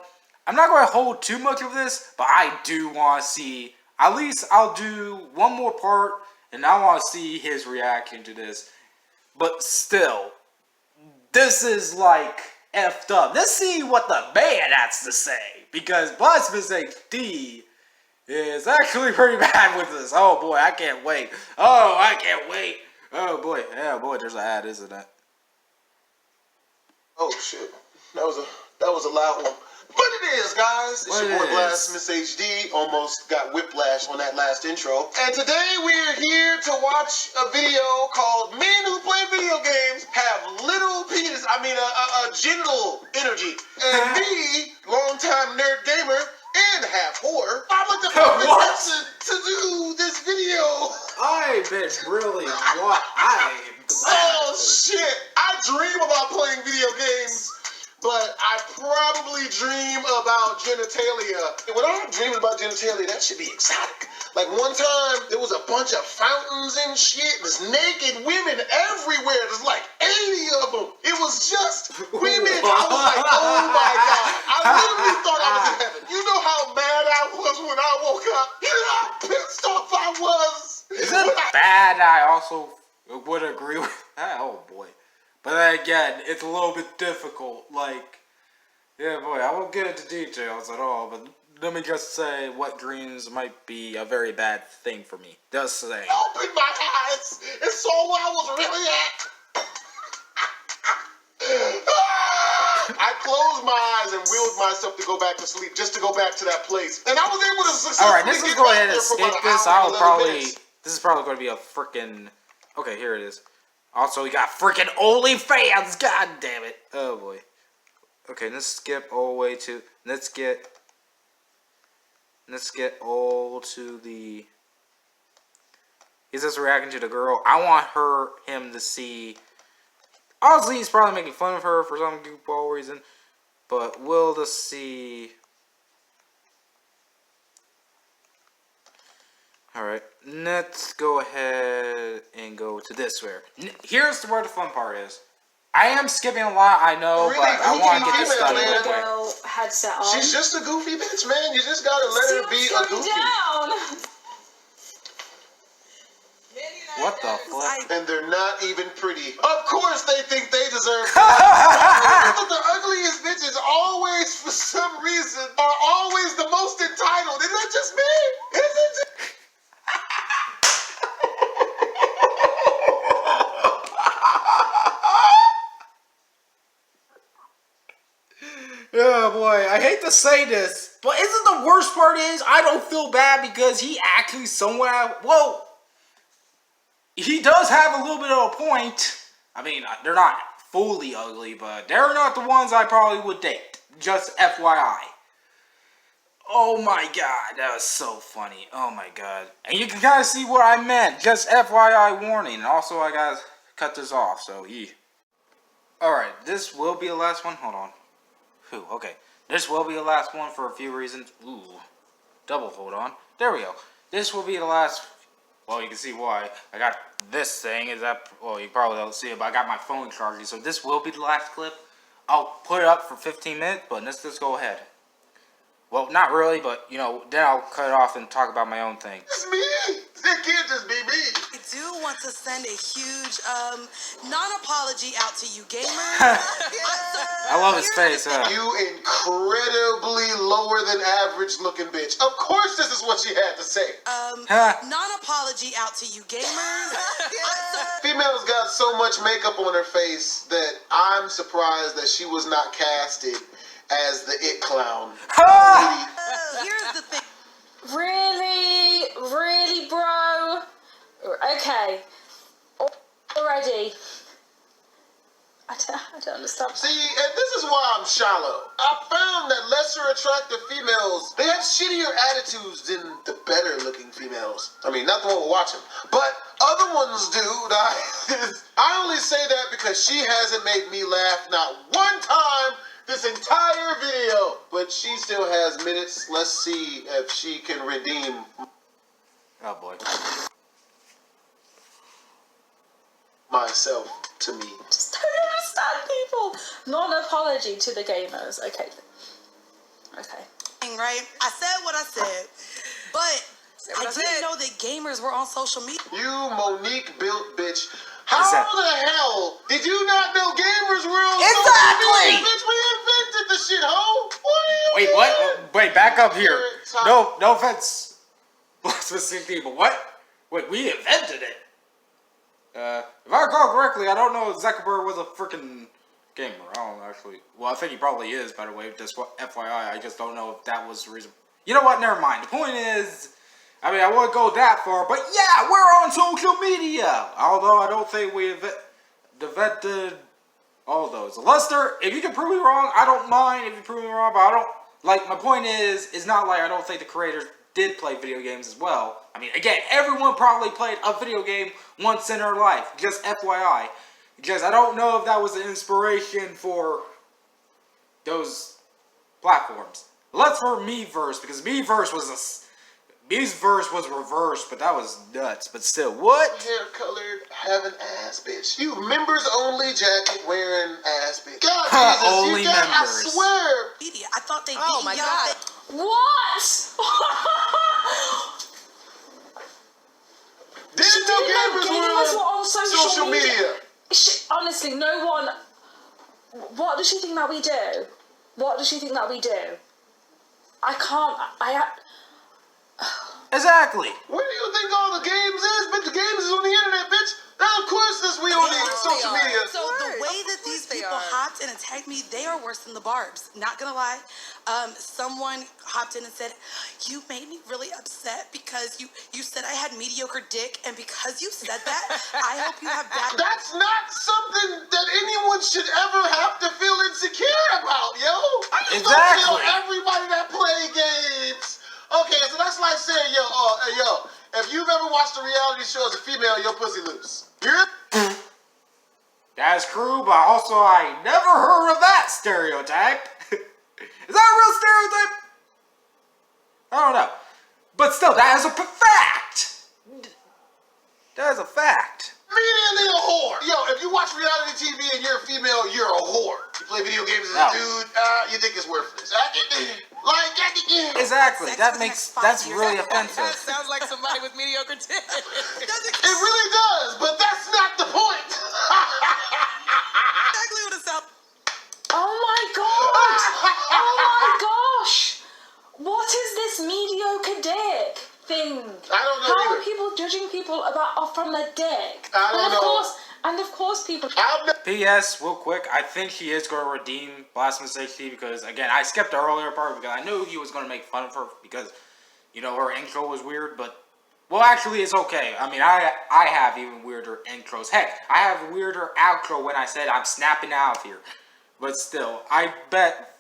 I'm not going to hold too much of this, but I do want to see, at least I'll do one more part, and I want to see his reaction to this. But still, this is like effed up. Let's see what the man has to say, because Blasphemous HD is actually pretty bad with this. Oh boy, I can't wait. Oh, I can't wait. Oh boy, yeah, boy, there's an ad, isn't it? Oh shit, that was a loud one. But it is, guys. It's your boy Blasphemous HD. Almost got whiplash on that last intro. And today we're here to watch a video called "Men Who Play Video Games Have Little Penis." I mean, a genital energy. And me, longtime nerd gamer and half whore, I'm like the perfect person to do this video. I've been really what? Oh shit! I dream about playing video games. But I probably dream about genitalia. And when I'm dreaming about genitalia, that should be exotic. Like one time, there was a bunch of fountains and shit. There's naked women everywhere. There's like 80 of them. It was just women. I was like, oh my God. I literally thought I was in heaven. You know how mad I was when I woke up? You know how pissed off I was? Is it bad? I also would agree with that. Oh boy. But then again, it's a little bit difficult. Like, yeah, boy, I won't get into details at all, but let me just say what dreams might be a very bad thing for me. Just say. Open my eyes and saw where I was really at. I closed my eyes and willed myself to go back to sleep, just to go back to that place. And I was able to successfully Alright, let's just go ahead and skip this. Minutes. This is probably going to be a freaking. Okay, here it is. Also, we got freaking OnlyFans. God damn it. Oh boy. Okay, let's skip all the way to. Let's get all to the. Is this reacting to the girl? I want him to see. Honestly, he's probably making fun of her for some goofball reason. But we'll just see. Alright, let's go ahead and go to this where. Here's where the fun part is. I am skipping a lot, I know, Really but I want to get this done man. real quick. Headset on. She's just a goofy bitch, man. You just gotta let her be a goofy. Down. What the fuck? And they're not even pretty. Of course they think they deserve it. But the ugliest bitches always, for some reason, are always the most entitled. Is that just me? Is it just... Oh boy, I hate to say this, but isn't the worst part is I don't feel bad because he actually somewhat, well, he does have a little bit of a point. I mean, they're not fully ugly, but they're not the ones I probably would date. Just FYI. Oh my god, that was so funny. Oh my god. And you can kind of see what I meant. Just FYI warning. And also, I gotta cut this off, so yeah. Alright, this will be the last one. Hold on. Whew, okay. This will be the last one for a few reasons. Ooh. Double hold on. There we go. This will be the last. Well, you can see why. I got this thing. Is that? Well, you probably don't see it, but I got my phone charging. So this will be the last clip. I'll put it up for 15 minutes, but let's just go ahead. Well, not really, but, you know, then I'll cut it off and talk about my own thing. It's me. It can't just be me. do want to send a huge non-apology out to you gamers. I love his face. You incredibly lower than average looking bitch. Of course this is what she had to say. Non-apology out to you gamers. Female's got so much makeup on her face that I'm surprised that she was not casted as the it clown. Here's the thing. Really? Really, bro? Okay. Already. I don't understand. See, and this is why I'm shallow. I found that lesser attractive females, they have shittier attitudes than the better looking females. I mean, not the one we're watching, but other ones do. I only say that because she hasn't made me laugh not one time this entire video. But she still has minutes. Let's see if she can redeem. Oh boy. Myself to me. Just don't understand people. Non-apology to the gamers. Okay. Right? I said what I said, but I didn't know that gamers were on social media. You Monique built bitch. How the hell did you not know gamers were on Exactly! social media? Bitch, we invented the shit, ho! What do you Wait, what? Wait, back up here. No offense, specific people. What? Wait, we invented it. If I recall correctly, I don't know if Zuckerberg was a freaking gamer. I don't actually. Well, I think he probably is, by the way. Just FYI, I just don't know if that was the reason. You know what? Never mind. The point is, I mean, I wouldn't go that far, but yeah, we're on social media. Although I don't think we invented all those. Lester, if you can prove me wrong, I don't mind if you prove me wrong, but I don't. Like, my point is, it's not like I don't think the creators did play video games as well. I mean, again, everyone probably played a video game once in their life. Just FYI. Because I don't know if that was an inspiration for those platforms. Let's for Miiverse, because Miiverse was reversed, but that was nuts. But still, what? Hair colored, having ass bitch. You members only jacket wearing ass bitch. God Jesus, only you got, members. I swear. Media. I thought they Oh didn't my get God. off Didn't know gamers were on social media. Honestly, no one. What does she think that we do? What does she think that we do? I can't. Exactly. Where do you think all the games is? But the games is on the internet, bitch. Now, of course, this we on the social media. So the way that these people hopped in and tagged me, they are worse than the Barbs. Not gonna lie. Someone hopped in and said, "You made me really upset because you said I had mediocre dick, and because you said that, I hope you have bad." That's not something that anyone should ever have to feel insecure about, yo. I just don't tell everybody that play games. Okay, so that's like saying, yo, if you've ever watched a reality show as a female, your pussy loose. That's true, but also I never heard of that stereotype. Is that a real stereotype? I don't know. But still, that is a fact. That is a fact. Immediately a whore. Yo, if you watch reality TV and you're a female, you're a whore. You play video games as a dude, you think it's worthless. Exactly. That's really offensive. That sounds like somebody with mediocre dick. It really does, but that's not the point. Exactly what it sounds. Oh my god! Oh my gosh! What is this mediocre dick thing? I don't know. How are people judging people from their dick? I don't know. And of course, people. P.S. Real quick, I think he is going to redeem Blasphemous HD because, again, I skipped the earlier part because I knew he was going to make fun of her because, you know, her intro was weird, but, well, actually, it's okay. I mean, I have even weirder intros. Heck, I have a weirder outro when I said I'm snapping out of here. But still, I bet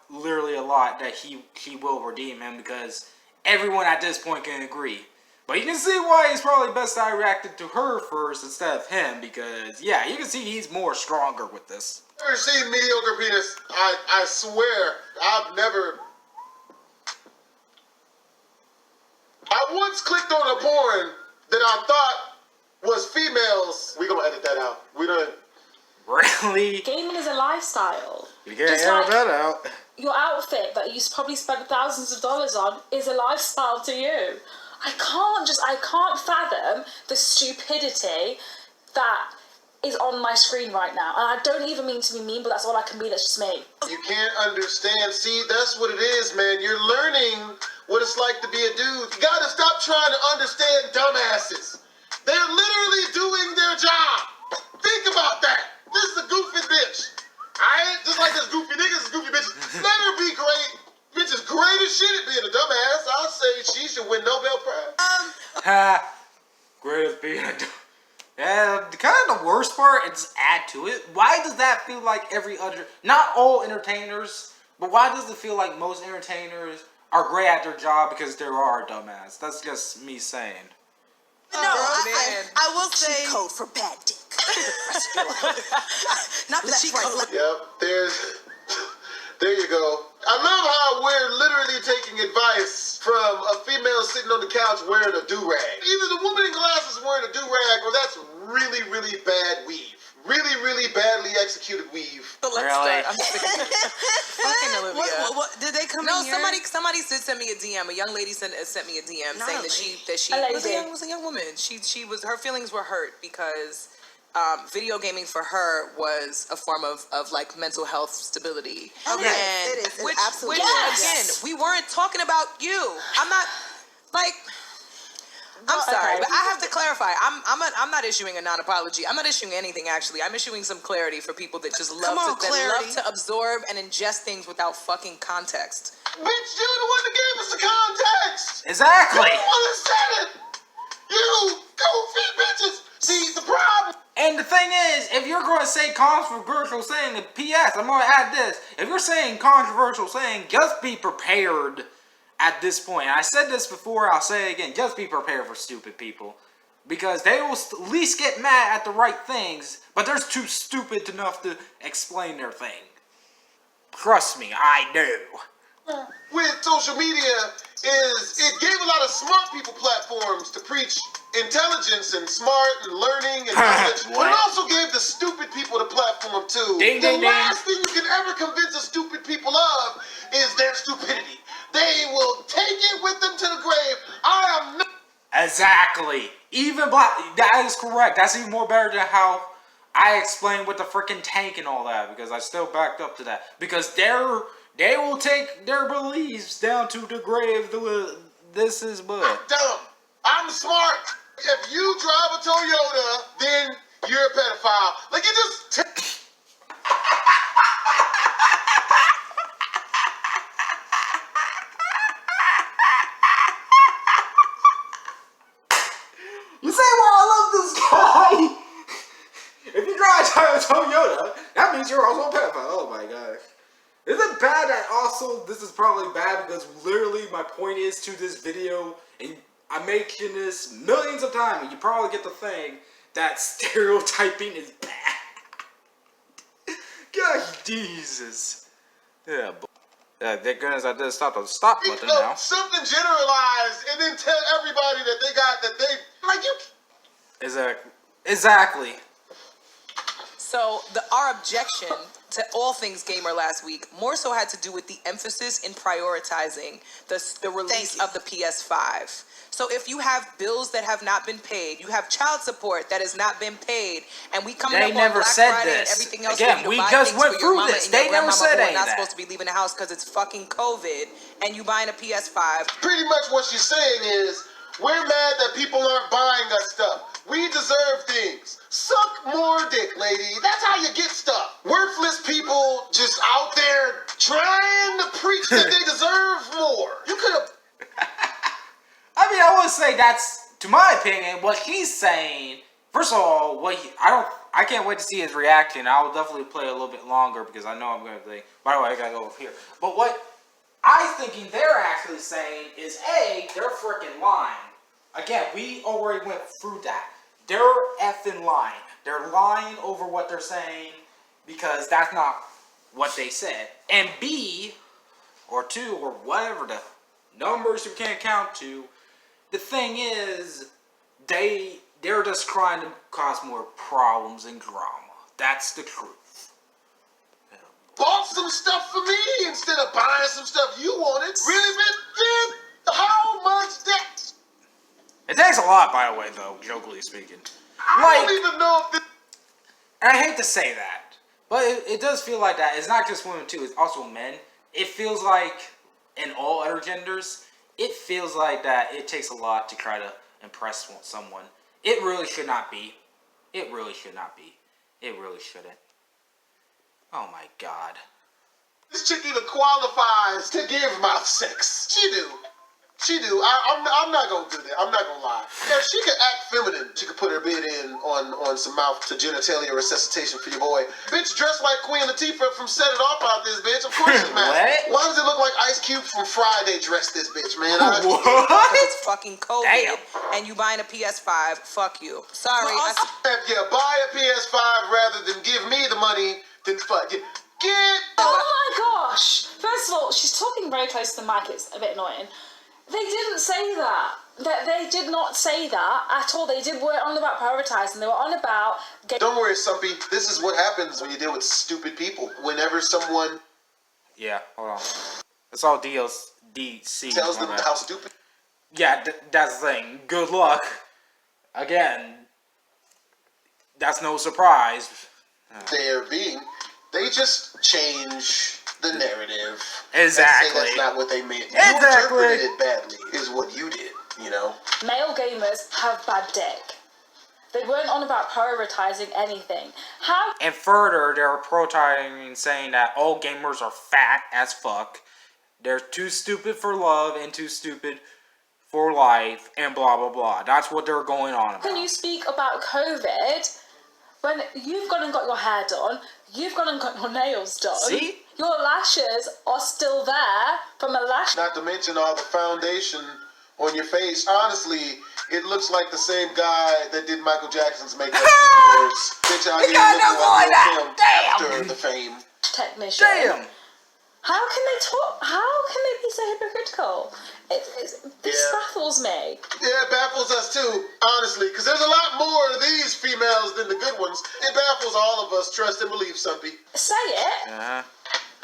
literally a lot that he will redeem him because everyone at this point can agree. But you can see why it's probably best I reacted to her first instead of him because, yeah, you can see he's more stronger with this. I've never seen mediocre penis. I swear, I've never. I once clicked on a porn that I thought was females. We gonna edit that out. We don't. Really? Gaming is a lifestyle. You can't Just edit like that out. Your outfit that you probably spent thousands of dollars on is a lifestyle to you. I can't fathom the stupidity that is on my screen right now. And I don't even mean to be mean, but that's all I can be. That's just me. You can't understand. See, that's what it is, man. You're learning what it's like to be a dude. You gotta stop trying to understand dumbasses. They're literally doing their job. Think about that. This is a goofy bitch. I ain't just like this goofy niggas, goofy bitches. Let her be great. Bitch is great as shit at being a dumbass. I'll say she should win Nobel Prize. Great as being a yeah, kind of the worst part, and just add to it, why does that feel like every other, not all entertainers, but why does it feel like most entertainers are great at their job because they are a dumbass? That's just me saying. No, I will say... Cheat code for bad dick. Not the cheat code. Yep, there you go. I love how we're literally taking advice from a female sitting on the couch wearing a do-rag. Either the woman in glasses wearing a do-rag, or that's really, really bad weave. Really, really badly executed weave. But let's start. I'm sick of it. Fucking Olivia. What did they come No, in here? somebody did send me a DM. A young lady sent me a DM Not saying a that she lady. was a young woman. She was, her feelings were hurt because video gaming for her was a form of like mental health stability. Okay. And It is. It which absolutely is. again, we weren't talking about you. I'm not like. I'm sorry, okay. but I have to clarify. I'm not issuing a non-apology. I'm not issuing anything actually. I'm issuing some clarity for people that just love to absorb and ingest things without fucking context. Bitch, you the one that gave us the context. Exactly. You the one that said it. You goofy bitches. See, the problem. And the thing is, if you're going to say controversial saying, and P.S., I'm going to add this. If you're saying controversial saying, just be prepared at this point. And I said this before, I'll say it again. Just be prepared for stupid people. Because they will at least get mad at the right things, but they're too stupid enough to explain their thing. Trust me, I do. With social media is it gave a lot of smart people platforms to preach intelligence and smart and learning and knowledge, but it also gave the stupid people the platform too. The last thing you can ever convince a stupid people of is their stupidity. They will take it with them to the grave. I am not. Exactly. Even that is correct. That's even more better than how I explained with the freaking tank and all that, because I still backed up to that. Because they will take their beliefs down to the grave. This is but. I'm dumb. I'm smart. If you drive a Toyota, then you're a pedophile. Like, you just. You say, well, I love this guy. If you drive a Toyota, that means you're also a pedophile. Oh my gosh. Is it bad that also this is probably bad because literally my point is to this video, and I'm making this millions of times, and you probably get the thing that stereotyping is bad. Gosh, Jesus. Yeah, thank goodness I did stop the stop button now. Something generalized and then tell everybody that they got that they like you. Exactly. So our objection to all things gamer last week more so had to do with the emphasis in prioritizing the release of the PS5. So if you have bills that have not been paid, you have child support that has not been paid, and we coming up on Black Friday and everything else, again, we just went through this. They never said anything. Not supposed to be leaving the house because it's fucking COVID, and you buying a PS5. Pretty much what she's saying is, we're mad that people aren't buying us stuff. We deserve things. Suck more dick, lady. That's how you get stuff. Worthless people just out there trying to preach that they deserve more. You could have. I mean, I would say that's, to my opinion, what he's saying. First of all, I can't wait to see his reaction. I will definitely play a little bit longer because I know I'm going to think. By the way, I gotta go over here. But what I'm thinking they're actually saying is, A, they're freaking lying. Again, we already went through that. They're effing lying. They're lying over what they're saying because that's not what they said. And B, or 2, or whatever the numbers you can't count to, the thing is, they're just trying to cause more problems and drama. That's the truth. Bought some stuff for me instead of buying some stuff you wanted. Really, bitch? How much debt? takes a lot, by the way, though, jokingly speaking. I don't even know if this... And I hate to say that, but it does feel like that. It's not just women, too. It's also men. It feels like, in all other genders, it feels like that it takes a lot to try to impress someone. It really should not be. It really should not be. It really shouldn't. Oh, my God. This chick even qualifies to give mouth sex. She do. She do. I'm not gonna do that. I'm not gonna lie. If she could act feminine, she could put her bid in on some mouth to genitalia resuscitation for your boy. Bitch dressed like Queen Latifah from Set It Off out this bitch. Of course she's mad. Why does it look like Ice Cube from Friday dressed this bitch, man? What? Because it's fucking COVID. Damn. And you buying a PS5. Fuck you. Sorry. Well, If you buy a PS5 rather than give me the money, then fuck you. Get... Oh my gosh! First of all, she's talking very close to the mic. It's a bit annoying. They didn't say that. They did not say that at all. They were on about prioritising. They were on about getting... Don't worry, Sumpy. This is what happens when you deal with stupid people. Whenever someone... Yeah, hold on. It's all DLC. tells them how stupid... Yeah, that's the thing. Good luck. Again, that's no surprise. they're being... They just change the narrative. Exactly. And say that's not what they meant. Exactly. You interpreted it badly, is what you did, you know? Male gamers have bad dick. They weren't on about prioritising anything. How... And further, they're protesting saying that all gamers are fat as fuck. They're too stupid for love and too stupid for life and blah blah blah. That's what they're going on about. Can you speak about COVID when you've gone and got your hair done, you've gone and got your nails done? See? Your lashes are still there from a lash... Not to mention all the foundation on your face. Honestly, it looks like the same guy that did Michael Jackson's makeup. Bitch out here looking like after the fame. Technician. Damn! How can they talk? How can they be so hypocritical? This baffles me. Yeah, it baffles us too, honestly, because there's a lot more of these females than the good ones. It baffles all of us, trust and believe, Sumpy. Say it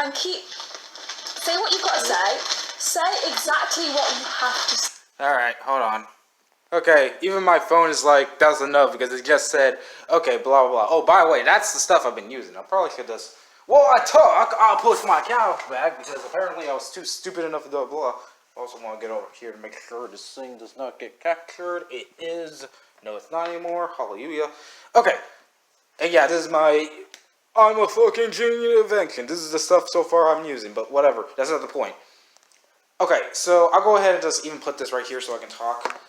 and say what you've got to say. Say exactly what you have to say. Alright, hold on. Okay, even my phone is like, that's enough because it just said, okay, blah blah blah. Oh, by the way, that's the stuff I've been using. I probably should just... While I talk, I'll push my couch back because apparently I was too stupid enough to do blah. I also want to get over here to make sure this thing does not get captured. It is. No, it's not anymore. Hallelujah. Okay. And yeah, this is my... I'm a fucking genius invention. This is the stuff so far I'm using, but whatever. That's not the point. Okay, so I'll go ahead and just even put this right here so I can talk.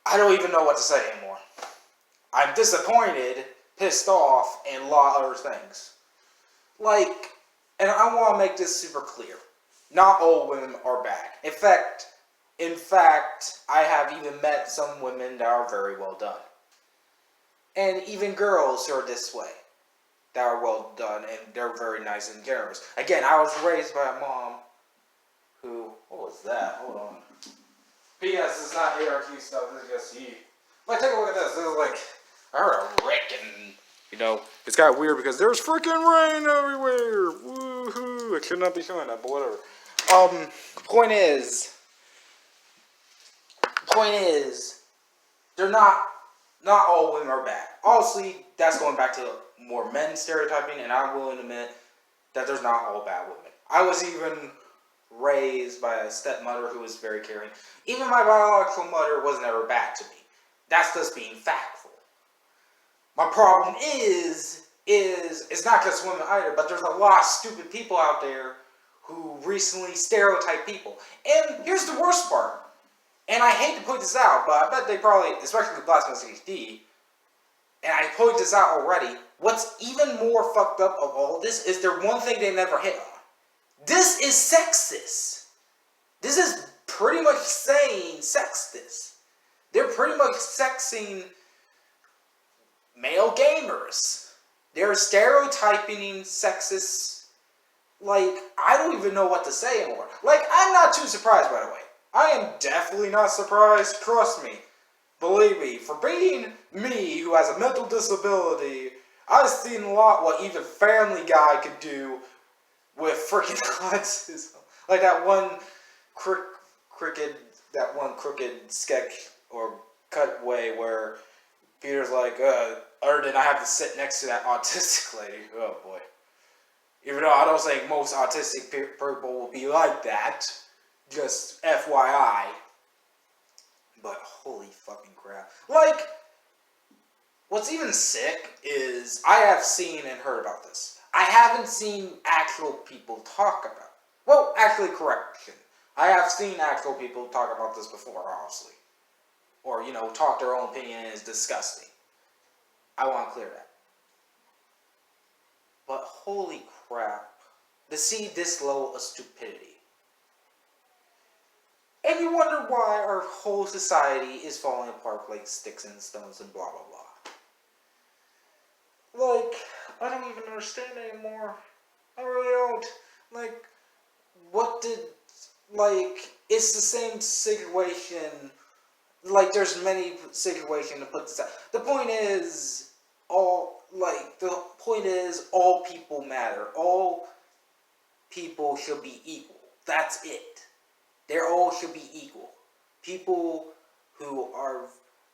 I don't even know what to say anymore. I'm disappointed, pissed off, and a lot of other things. Like, and I want to make this super clear. Not all women are bad. In fact, I have even met some women that are very well done. And even girls who are this way, that are well done, and they're very nice and generous. Again, I was raised by a mom who, what was that? Hold on. P.S. It's not ARQ stuff, this is just you. Like, take a look at this. This is like, I heard a wreck and, you know, it's got weird because there's freaking rain everywhere. Woohoo. I should not be showing that, but whatever. Point is, they're not all women are bad. Honestly, that's going back to more men stereotyping, and I'm willing to admit that there's not all bad women. I was even raised by a stepmother who was very caring. Even my biological mother was never bad to me. That's just being factful. My problem is it's not just women either, but there's a lot of stupid people out there who recently stereotype people. And here's the worst part. And I hate to point this out, but I bet they probably, especially with Blasphemous HD, and I point this out already, what's even more fucked up of all this is there one thing they never hit on. This is sexist. This is pretty much saying sexist. They're pretty much sexing male gamers. They're stereotyping sexist. Like, I don't even know what to say anymore. Like, I'm not too surprised, by the way. I am definitely not surprised, trust me. Believe me, for being me, who has a mental disability, I've seen a lot what even Family Guy could do with freaking autism. Like that one cricket that one crooked sketch or cutaway where Peter's like, or did I have to sit next to that autistic lady? Oh boy. Even though I don't think most autistic people will be like that. Just FYI. But holy fucking crap. Like, what's even sick is I have seen and heard about this. I haven't seen actual people talk about it. Well, actually, correction. I have seen actual people talk about this before, obviously. Or, talk their own opinion and it's disgusting. I want to clear that. But holy crap. To see this low of stupidity. And you wonder why our whole society is falling apart like sticks and stones and blah blah blah. Like, I don't even understand anymore. I really don't. Like, it's the same situation. Like, there's many situations to put this out. The point is, all people matter. All people should be equal. That's it. They all should be equal. People who are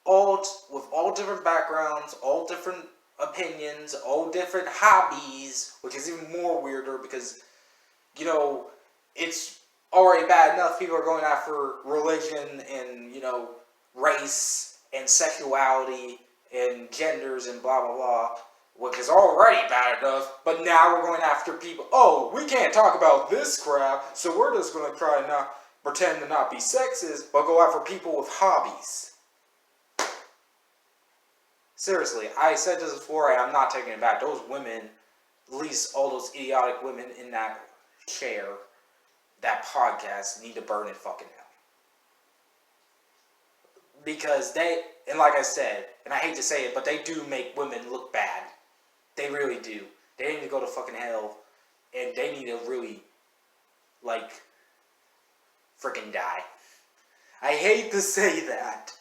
with all different backgrounds, all different opinions, all different hobbies, which is even more weirder because, it's already bad enough people are going after religion and, race and sexuality and genders and blah blah blah, which is already bad enough, but now we're going after people. Oh, we can't talk about this crap, so we're just going to try and not pretend to not be sexist, but go after people with hobbies. Seriously, I said this before and I'm not taking it back. Those women, at least all those idiotic women in that chair, that podcast, need to burn in fucking hell. Because and like I said, and I hate to say it, but they do make women look bad. They really do. They need to go to fucking hell, and they need to really, freaking die. I hate to say that,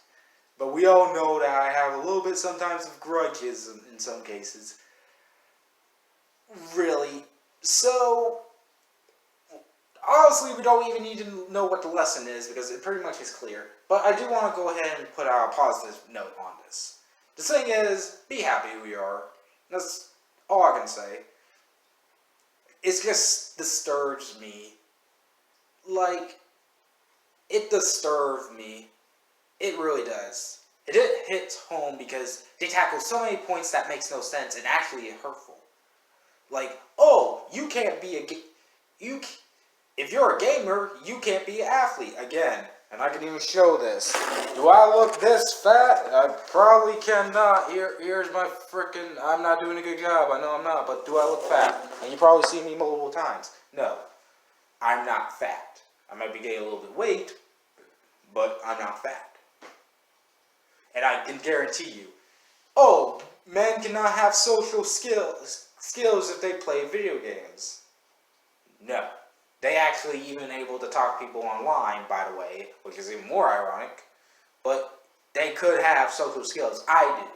but we all know that I have a little bit sometimes of grudges in some cases. Really. So, honestly, we don't even need to know what the lesson is because it pretty much is clear. But I do want to go ahead and put out a positive note on this. The thing is, be happy who you are. That's all I can say. It just disturbs me. It disturbs me. It really does. It hits home because they tackle so many points that makes no sense and actually hurtful. You can't be if you're a gamer, you can't be an athlete. Again, and I can even show this. Do I look this fat? I probably cannot. Here's my freaking... I'm not doing a good job. I know I'm not. But do I look fat? And you probably see me multiple times. No. I'm not fat. I might be gaining a little bit of weight, but I'm not fat. And I can guarantee you, men cannot have social skills if they play video games. No. They actually even able to talk to people online, by the way, which is even more ironic. But they could have social skills. I do.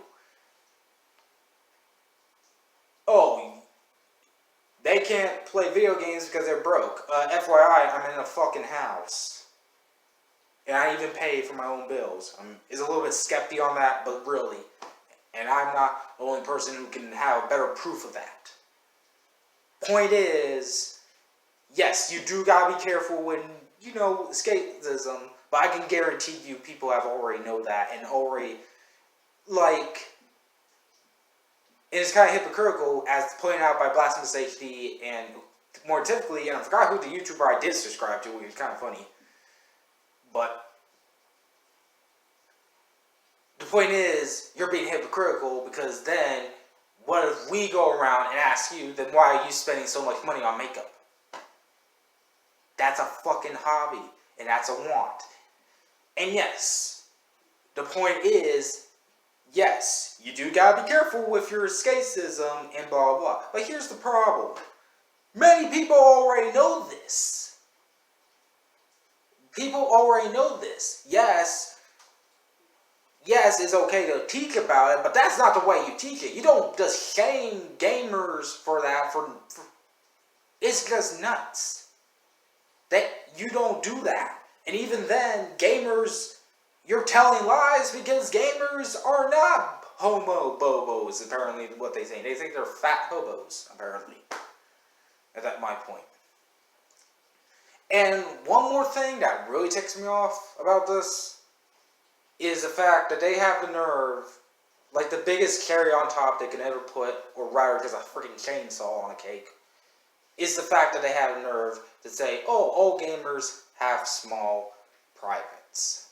They can't play video games because they're broke. FYI, I'm in a fucking house. And I even pay for my own bills. I'm a little bit skeptic on that, but really. And I'm not the only person who can have better proof of that. Point is, yes, you do gotta be careful when, escapism, but I can guarantee you people have already know that and already, and it's kind of hypocritical as pointed out by Blasphemous HD and more typically, and I forgot who the YouTuber I did subscribe to, which is kind of funny, but the point is, you're being hypocritical because then, what if we go around and ask you, then why are you spending so much money on makeup? That's a fucking hobby, and that's a want. And yes, the point is, yes, you do gotta be careful with your escapism and blah blah blah. But here's the problem. Many people already know this. People already know this. Yes, it's okay to teach about it, but that's not the way you teach it. You don't just shame gamers for that. It's just nuts. You don't do that. And even then, gamers, you're telling lies because gamers are not homo bobos, apparently what they think. They think they're fat hobos, apparently. That's my point. And one more thing that really ticks me off about this is the fact that they have the nerve, like the biggest cherry on top they can ever put, or rather just a freaking chainsaw on a cake, is the fact that they have the nerve to say, oh, all gamers have small privates.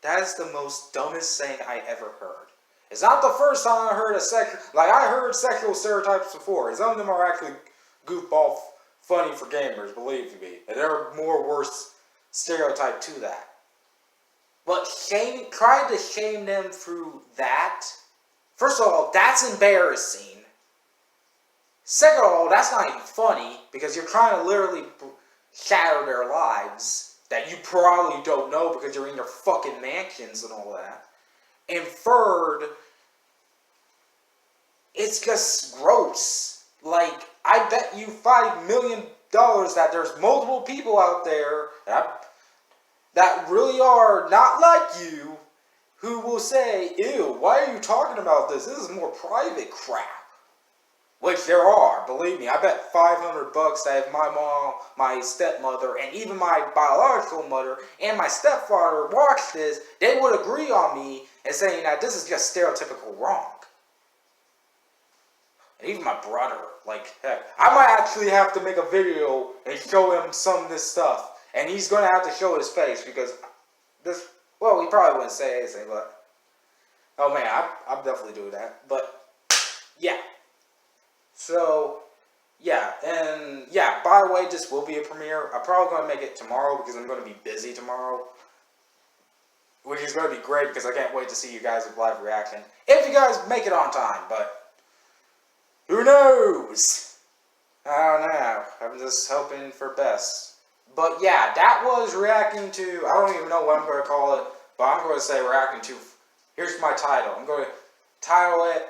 That is the most dumbest thing I ever heard. It's not the first time I heard I heard sexual stereotypes before. Some of them are actually goofball funny for gamers, believe me. And there are more worse stereotype to that. But trying to shame them through that, first of all, that's embarrassing. Second of all, that's not even funny, because you're trying to literally shatter their lives that you probably don't know because you're in your fucking mansions and all that. And third, it's just gross. Like, I bet you $5 million that there's multiple people out there that really are not like you who will say, ew, why are you talking about this? This is more private crap. Which there are, believe me. I bet $500 that if my mom, my stepmother, and even my biological mother and my stepfather watched this, they would agree on me and saying that this is just stereotypical wrong. And even my brother, like, heck, I might actually have to make a video and show him some of this stuff. And he's going to have to show his face because this, well, he probably wouldn't say anything, but, oh man, I'm definitely doing that. But, yeah. So, yeah, and yeah, by the way, this will be a premiere. I'm probably going to make it tomorrow because I'm going to be busy tomorrow. Which is going to be great because I can't wait to see you guys' live reaction. If you guys make it on time, but who knows? I don't know. I'm just hoping for best. But yeah, that was reacting to, I don't even know what I'm going to call it, but I'm going to say reacting to, here's my title. I'm going to title it,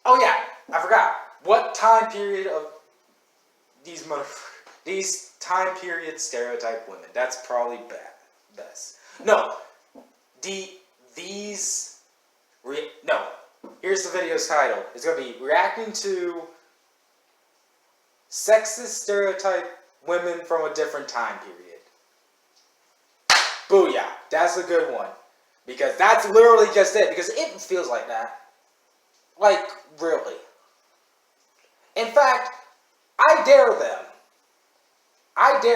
oh yeah, I forgot. What time period of these time period stereotype women? That's probably best. No, no. Here's the video's title. It's gonna be reacting to sexist stereotype women from a different time period. Booyah! That's a good one because that's literally just it. Because it feels like that. Like, really. In fact, I dare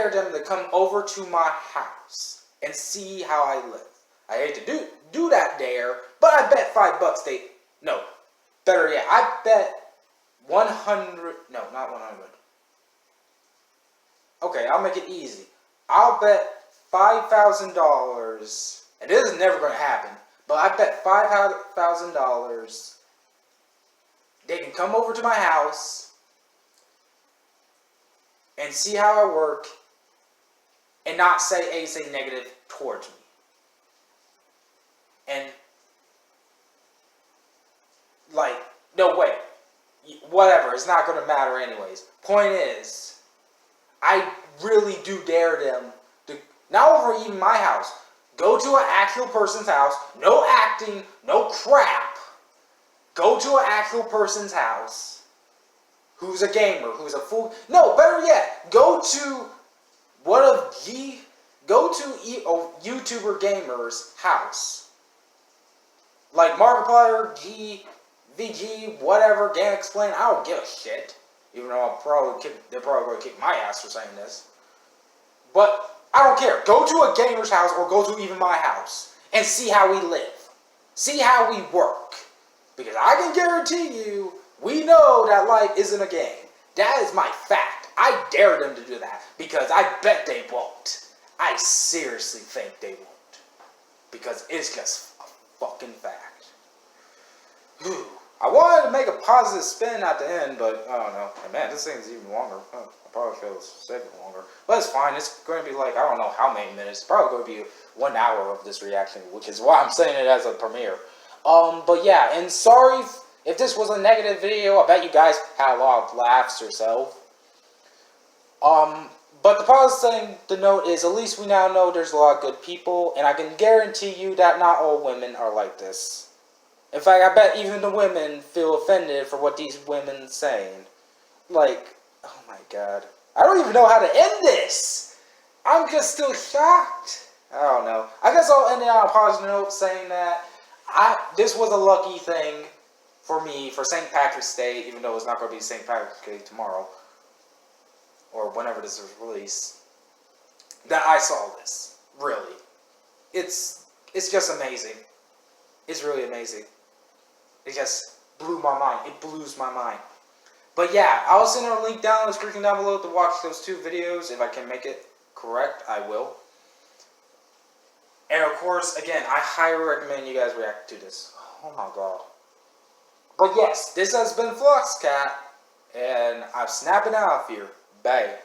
them to come over to my house and see how I live. I hate to do that dare, but I bet $5 no, better yet, I bet 100, no, not 100. Okay, I'll make it easy. I'll bet $5,000, and this is never going to happen, but I bet $5,000 they can come over to my house and see how I work and not say anything negative towards me. And, like, no way. Whatever, it's not going to matter anyways. Point is, I really do dare them to, not over even my house, go to an actual person's house, no acting, no crap. Go to an actual person's house who's a gamer, who's a fool. No, better yet, go to a YouTuber gamer's house. Like Markiplier, VG, whatever, Game Explain, I don't give a shit. Even though they're probably going to kick my ass for saying this. But I don't care. Go to a gamer's house or go to even my house and see how we live. See how we work. Because I can guarantee you, we know that life isn't a game. That is my fact. I dare them to do that. Because I bet they won't. I seriously think they won't. Because it's just a fucking fact. Whew. I wanted to make a positive spin at the end, but I don't know. And man, this thing's even longer. I probably should have saved it longer. But it's fine. It's going to be like, I don't know how many minutes. It's probably going to be 1 hour of this reaction, which is why I'm saying it as a premiere. But yeah, and sorry if this was a negative video. I bet you guys had a lot of laughs yourself. But the positive thing to note is at least we now know there's a lot of good people, and I can guarantee you that not all women are like this. In fact, I bet even the women feel offended for what these women saying. Like, oh my god. I don't even know how to end this! I'm just still shocked. I don't know. I guess I'll end it on a positive note saying that this was a lucky thing for me for St. Patrick's Day, even though it's not going to be St. Patrick's Day tomorrow. Or whenever this is released. That I saw this. Really. It's just amazing. It's really amazing. It just blew my mind. It blows my mind. But yeah, I'll send a link down in the description down below to watch those 2 videos. If I can make it correct, I will. And of course, again, I highly recommend you guys react to this. Oh my god. But yes, this has been Fluxcat, and I'm snapping out of here. Bye.